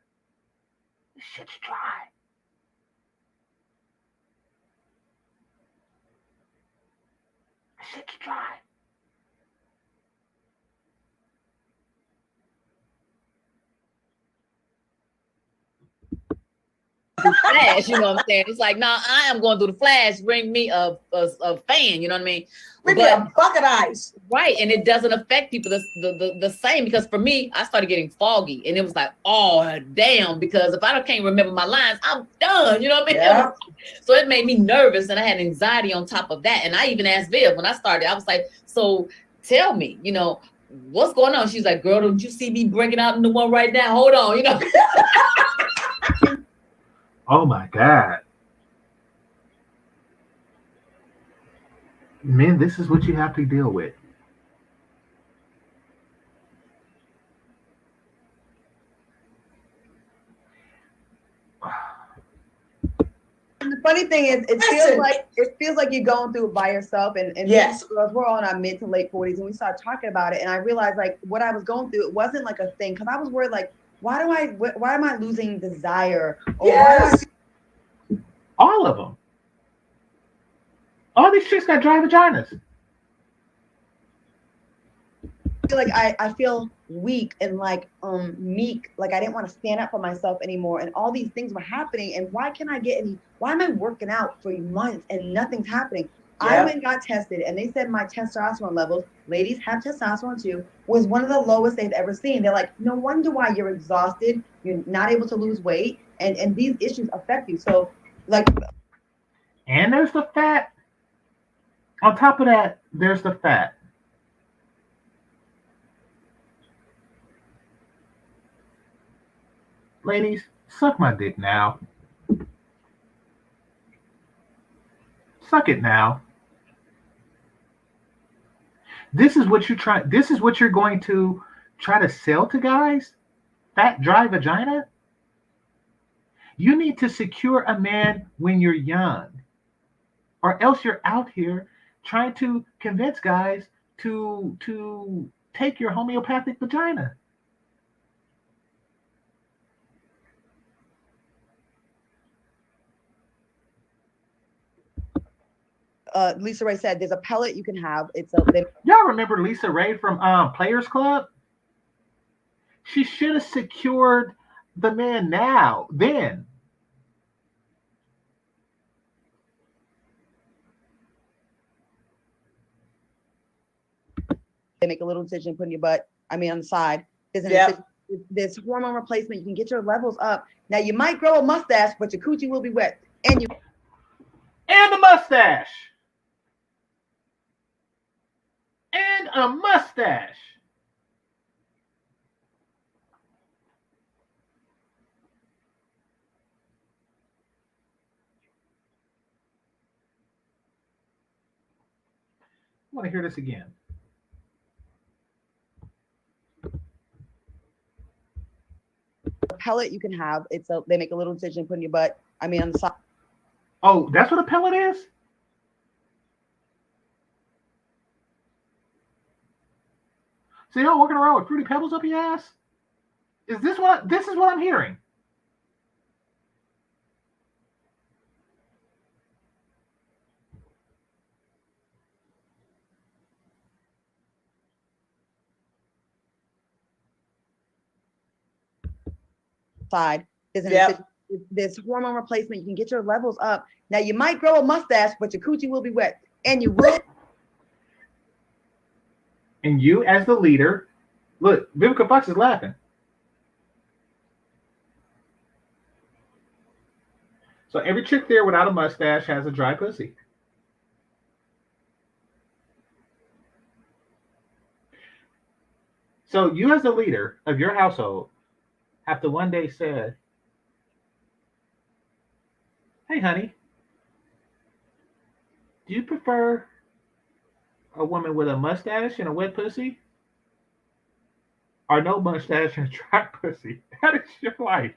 This shit's dry. This shit's dry. Flash, you know what I'm saying? It's like, nah, I am going through the flash. Bring me a fan, you know what I mean? Bring me a bucket eyes. Right, and it doesn't affect people the same, because for me, I started getting foggy, and it was like, oh damn, because if I can't remember my lines, I'm done. You know what I mean? Yeah. So it made me nervous, and I had anxiety on top of that. And I even asked Viv when I started. I was like, so tell me, what's going on? She's like, girl, don't you see me breaking out in the one right now? Hold on, Oh my God. Men, this is what you have to deal with. And the funny thing is, it feels like you're going through it by yourself. And yes, girls, we're all in our mid to late 40s, and we started talking about it. And I realized, like, what I was going through, it wasn't like a thing, because I was worried, like, why am I losing desire? Or yes. All of them. All these chicks got dry vaginas. I feel weak and like meek, like I didn't want to stand up for myself anymore, and all these things were happening. And why am I working out for months and nothing's happening? Yep. I went and got tested, and they said my testosterone levels, ladies have testosterone too, was one of the lowest they've ever seen. They're like, no wonder why you're exhausted, you're not able to lose weight, and these issues affect you. So like, and there's the fat. On top of that, there's the fat. Ladies, suck my dick now. Suck it now. This is what you're going to try to sell to guys? Fat, dry vagina? You need to secure a man when you're young, or else you're out here trying to convince guys to take your homeopathic vagina. Lisa Ray said there's a pellet you can have. Y'all remember Lisa Ray from Players Club? She should have secured the man then. They make a little incision, put in your butt. On the side. There's hormone replacement. You can get your levels up. Now you might grow a mustache, but your coochie will be wet. And the mustache. And a mustache. I want to hear this again. A pellet you can have. They make a little incision, put in your butt. On the side. Oh, that's what a pellet is? So y'all walking around with Fruity Pebbles up your ass? This is what I'm hearing. Side. There's hormone replacement. You can get your levels up. Now you might grow a mustache, but your coochie will be wet. And you will. And you, as the leader, look, Vivica Fox is laughing. So every chick there without a mustache has a dry pussy. So you, as the leader of your household, have to one day say, hey, honey, do you prefer a woman with a mustache and a wet pussy, or no mustache and dry pussy? That is your life.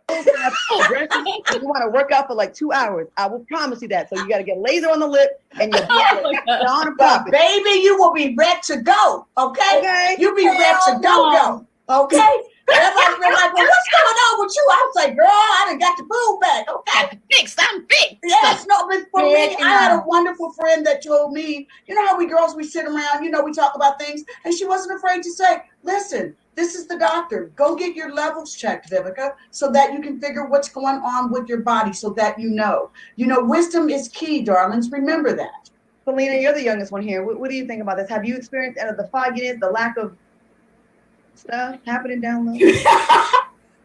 You want to work out for like 2 hours. I will promise you that. So you got to get laser on the lip and you'll be on a but baby, you will be ready to go. Okay? You'll be ready to go. Okay? Everybody's been like, well, what's going on with you? I was like, girl, I done got the food back. Okay? I'm fixed. Yes, no, but for me, I had a wonderful friend that told me, you know how we girls, we sit around, we talk about things, and she wasn't afraid to say, listen, this is the doctor. Go get your levels checked, Vivica, so that you can figure what's going on with your body so that you know. Wisdom is key, darlings. Remember that. Selena, you're the youngest one here. What do you think about this? Have you experienced the fogginess, the lack of stuff happening down low?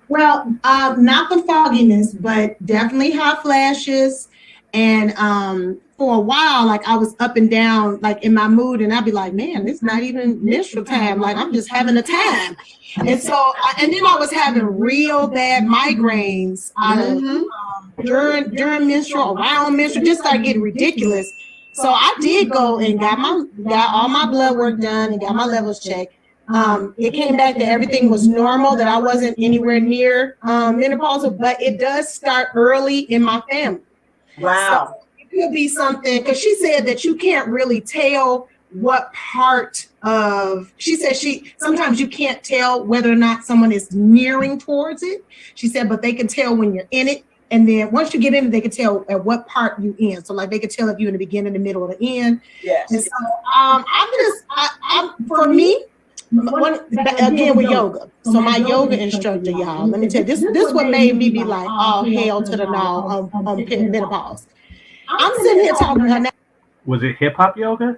Well, not the fogginess, but definitely hot flashes. And for a while, like I was up and down, like in my mood, and I'd be like, man, it's not even menstrual time. Like I'm just having a time. And so, and then I was having real bad migraines during menstrual, around menstrual, just started getting ridiculous. So I did go and got all my blood work done and got my levels checked. It came back that everything was normal, that I wasn't anywhere near menopausal, but it does start early in my family. Wow. So it could be something, because she said that you can't really tell what part of, she said sometimes you can't tell whether or not someone is nearing towards it. She said, but they can tell when you're in it. And then once you get in it, they can tell at what part you in. So like they can tell if you're in the beginning, the middle, or the end. Yes. And so I'm for me, again with yoga. So my yoga instructor, y'all, let me tell you, this what made me be like, all hail to the no on menopause. I'm sitting here talking to her now. Was it hip hop yoga?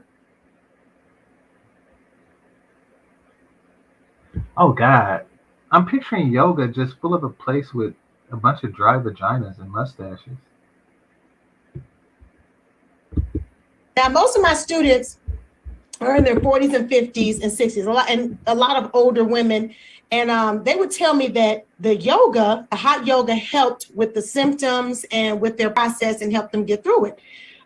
Oh God, I'm picturing yoga just full of a place with a bunch of dry vaginas and mustaches. Now, most of my students are in their 40s and 50s and 60s, a lot of older women. And they would tell me that the hot yoga helped with the symptoms and with their process and helped them get through it.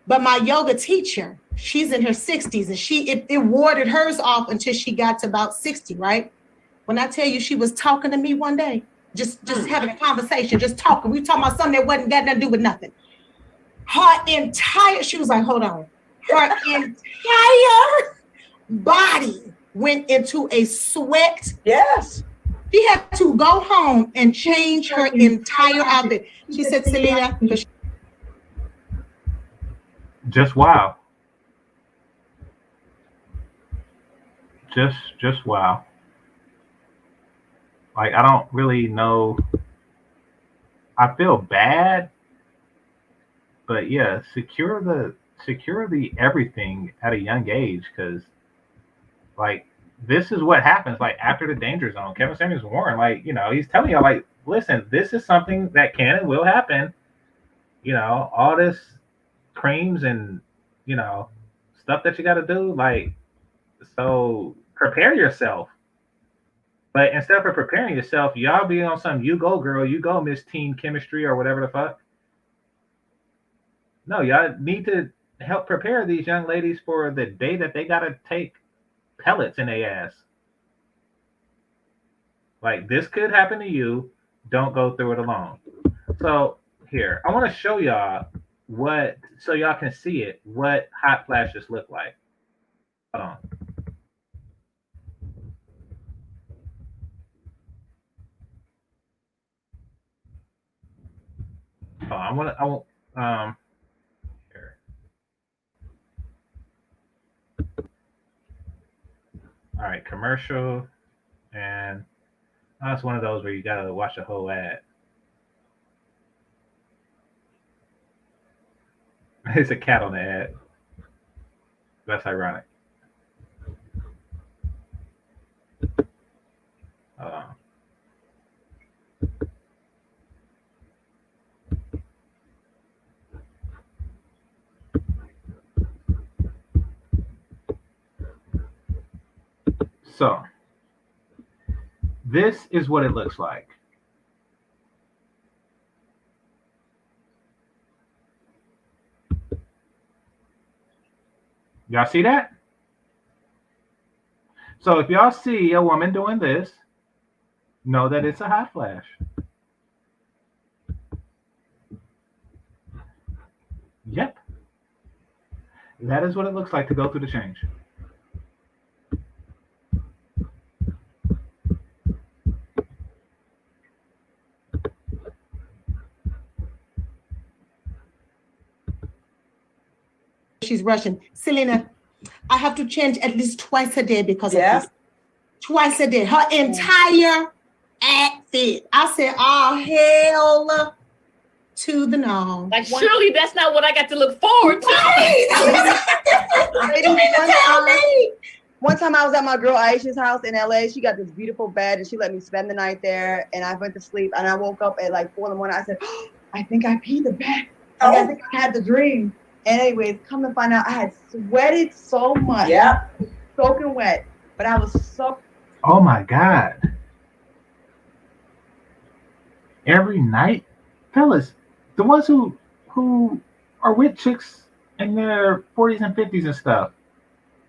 But my yoga teacher, she's in her 60s, and it warded hers off until she got to about 60, right? When I tell you she was talking to me one day, just having a conversation, just talking. We were talking about something that wasn't got nothing to do with nothing. She was like, hold on. Her entire body went into a sweat. Yes. She had to go home and change her entire outfit. She said, Selena, Just wow. Just wow. Like, I don't really know. I feel bad, but yeah, secure the everything at a young age, because like this is what happens like after the danger zone. Kevin Samuels warned, like, he's telling y'all, like, listen, this is something that can and will happen. All this creams and stuff that you got to do, like, so prepare yourself. But instead of preparing yourself, y'all be on some you go girl, you go Miss Teen Chemistry or whatever the fuck. No, y'all need to help prepare these young ladies for the day that they gotta take pellets in their ass. Like, this could happen to you. Don't go through it alone. So here, I want to show y'all so y'all can see it, what hot flashes look like. Hold on. Oh, here. All right, commercial, and that's one of those where you gotta watch the whole ad. It's a cat on the ad. That's ironic. So this is what it looks like. Y'all see that? So if y'all see a woman doing this, know that it's a hot flash. Yep. That is what it looks like to go through the change. She's Russian. Selena, I have to change at least twice a day because of this. Twice a day. Her entire outfit. I said, oh, hell to the no. Like, surely that's not what I got to look forward to. One time I was at my girl Aisha's house in LA. She got this beautiful bed and she let me spend the night there. And I went to sleep and I woke up at like 4 in the morning. I said, oh, I think I peed the bed. Like, I think I had the dream. And anyways, come to find out, I had sweated so much. Yeah. Soaking wet. But I was so. Oh my God. Every night, fellas, the ones who are with chicks in their 40s and 50s and stuff.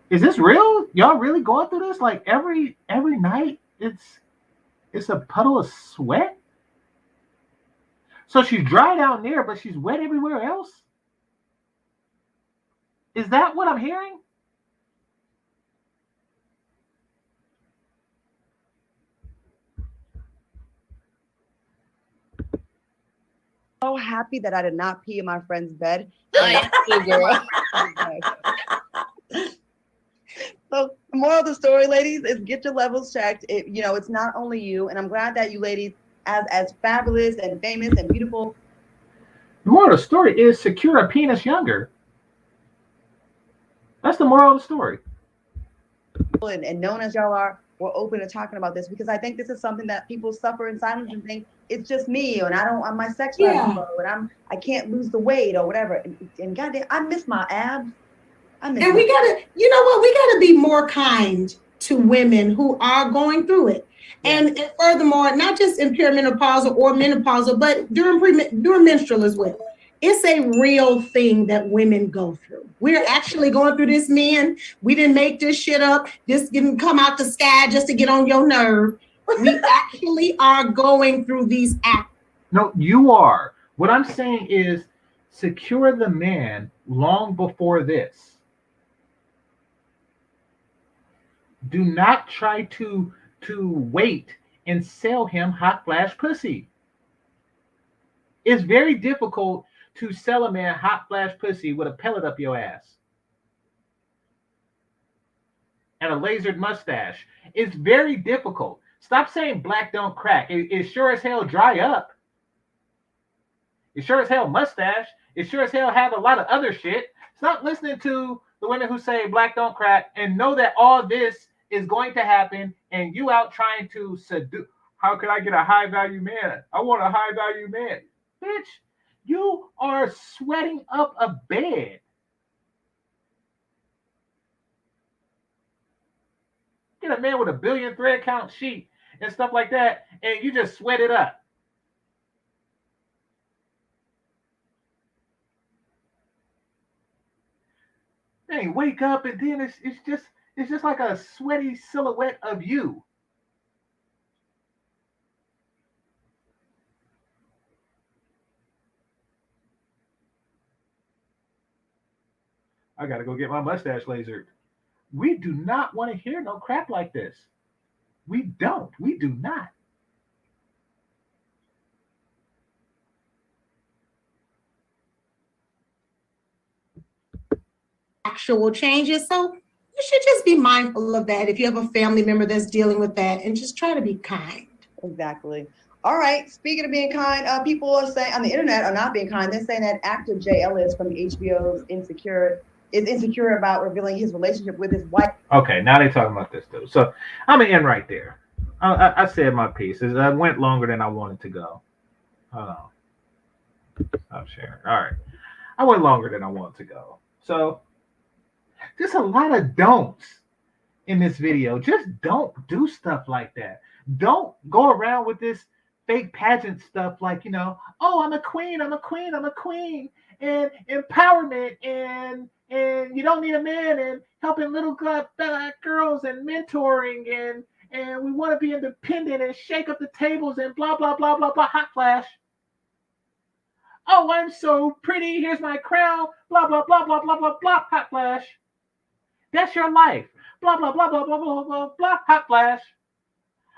Is this real? Y'all really going through this? Like every night it's a puddle of sweat? So she's dry down there, but she's wet everywhere else? Is that what I'm hearing? So happy that I did not pee in my friend's bed. I am too, girl. So the moral of the story, ladies, is get your levels checked. It's not only you, and I'm glad that you ladies, as fabulous and famous and beautiful. The moral of the story is secure a penis younger. That's the moral of the story. And known as y'all are, we're open to talking about this because I think this is something that people suffer in silence and think it's just me, and I'm my sex drive low, and I can't lose the weight or whatever. And goddamn, I miss my abs. And we gotta, you know what? We gotta be more kind to women who are going through it. And furthermore, not just in perimenopausal or menopausal, but during menstrual as well. It's a real thing that women go through. We're actually going through this, men. We didn't make this shit up. This didn't come out the sky just to get on your nerve. We actually are going through these acts. No, you are. What I'm saying is secure the man long before this. Do not try to wait and sell him hot flash pussy. It's very difficult to sell a man hot flash pussy with a pellet up your ass and a lasered mustache. It's very difficult. Stop saying black don't crack. It sure as hell dry up. It sure as hell mustache. It sure as hell have a lot of other shit. Stop listening to the women who say black don't crack and know that all this is going to happen and you out trying to seduce. How can I get a high value man? I want a high value man. Bitch, you are sweating up a bed. Get a man with a billion thread count sheet and stuff like that, and you just sweat it up. Hey, wake up and then it's just like a sweaty silhouette of you. I gotta go get my mustache lasered. We do not want to hear no crap like this. We don't. We do not. Actual changes. So you should just be mindful of that if you have a family member that's dealing with that, and just try to be kind. Exactly. All right. Speaking of being kind, people are saying on the internet are not being kind. They're saying that actor Jay Ellis from HBO's Insecure is insecure about revealing his relationship with his wife. Okay, now they're talking about this too. So I'm gonna end right there. I said my piece. I went longer than I wanted to go. Hold on. I'm sharing. All right. I went longer than I wanted to go. So there's a lot of don'ts in this video. Just don't do stuff like that. Don't go around with this fake pageant stuff like, oh, I'm a queen, I'm a queen, I'm a queen, and empowerment, and you don't need a man, and helping little girls, and mentoring, and we want to be independent and shake up the tables and blah, blah, blah, blah, blah, hot flash. Oh, I'm so pretty, here's my crown, blah, blah, blah, blah, blah, blah, blah, hot flash. That's your life. Blah, blah, blah, blah, blah, blah, blah, blah, hot flash.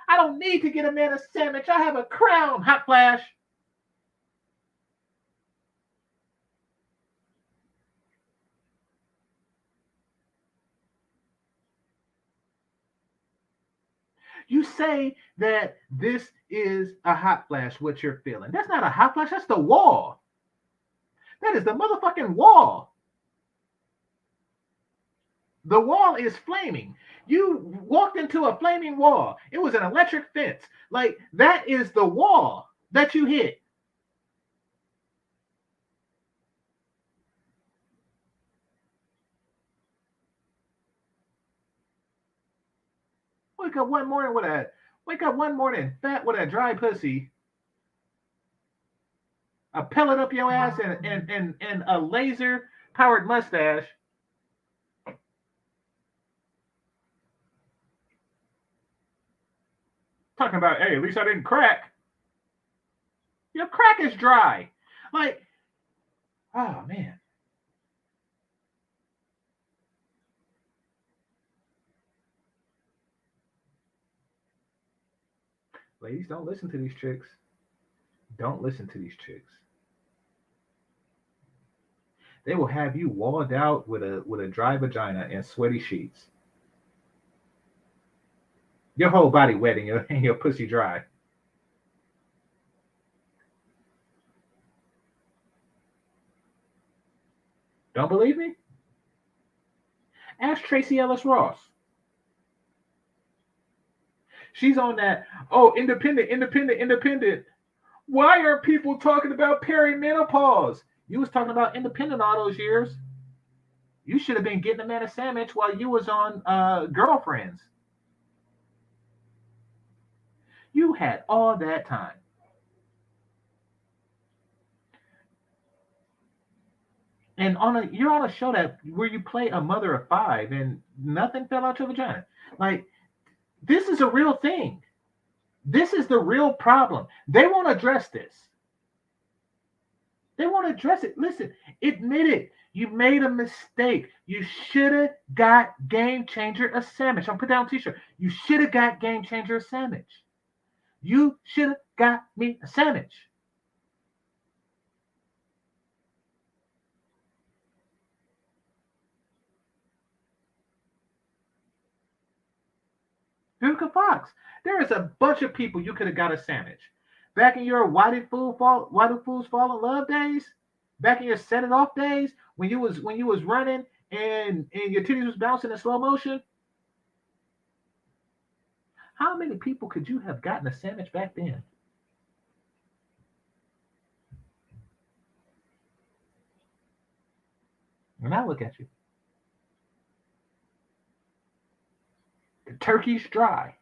I don't need to get a man a sandwich. I have a crown, hot flash. You say that this is a hot flash, what you're feeling. That's not a hot flash. That's the wall. That is the motherfucking wall. The wall is flaming. You walked into a flaming wall. It was an electric fence. Like, that is the wall that you hit. Wake up one morning, fat with a dry pussy, a pellet up your ass, and a laser powered mustache. Talking about, hey, at least I didn't crack. Your crack is dry. Like, oh man. Ladies, don't listen to these chicks. Don't listen to these chicks. They will have you walled out with a dry vagina and sweaty sheets. Your whole body wet and your pussy dry. Don't believe me? Ask Tracee Ellis Ross. She's on that, oh, independent. Why are people talking about perimenopause? You was talking about independent all those years. You should have been getting a man a sandwich while you was on Girlfriends. You had all that time. And you're on a show where you play a mother of 5 and nothing fell out your vagina. Like, this is a real thing. This is the real problem. They won't address this. They won't address it. Listen, admit it. You made a mistake. You should have got Game Changer a sandwich. I'll put that on a t-shirt. You should have got Game Changer a sandwich. You should have got me a sandwich. Vivica Fox. There is a bunch of people you could have got a sandwich. Back in your why do fools fall in love days, back in your set it off days, when you was running and your titties was bouncing in slow motion. How many people could you have gotten a sandwich back then? And I look at you. The turkey's dry.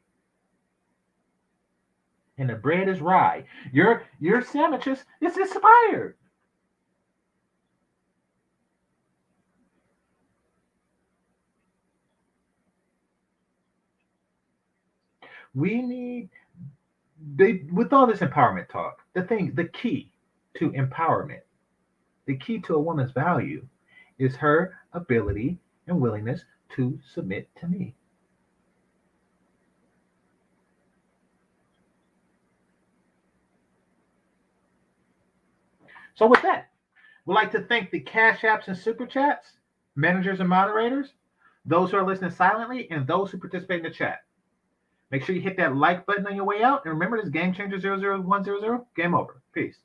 And the bread is rye. Your sandwiches is expired. With all this empowerment talk, the key to empowerment, the key to a woman's value is her ability and willingness to submit to me. So with that, we'd like to thank the Cash Apps and Super Chats, managers and moderators, those who are listening silently, and those who participate in the chat. Make sure you hit that like button on your way out. And remember, this Game Changer 00100. Game over. Peace.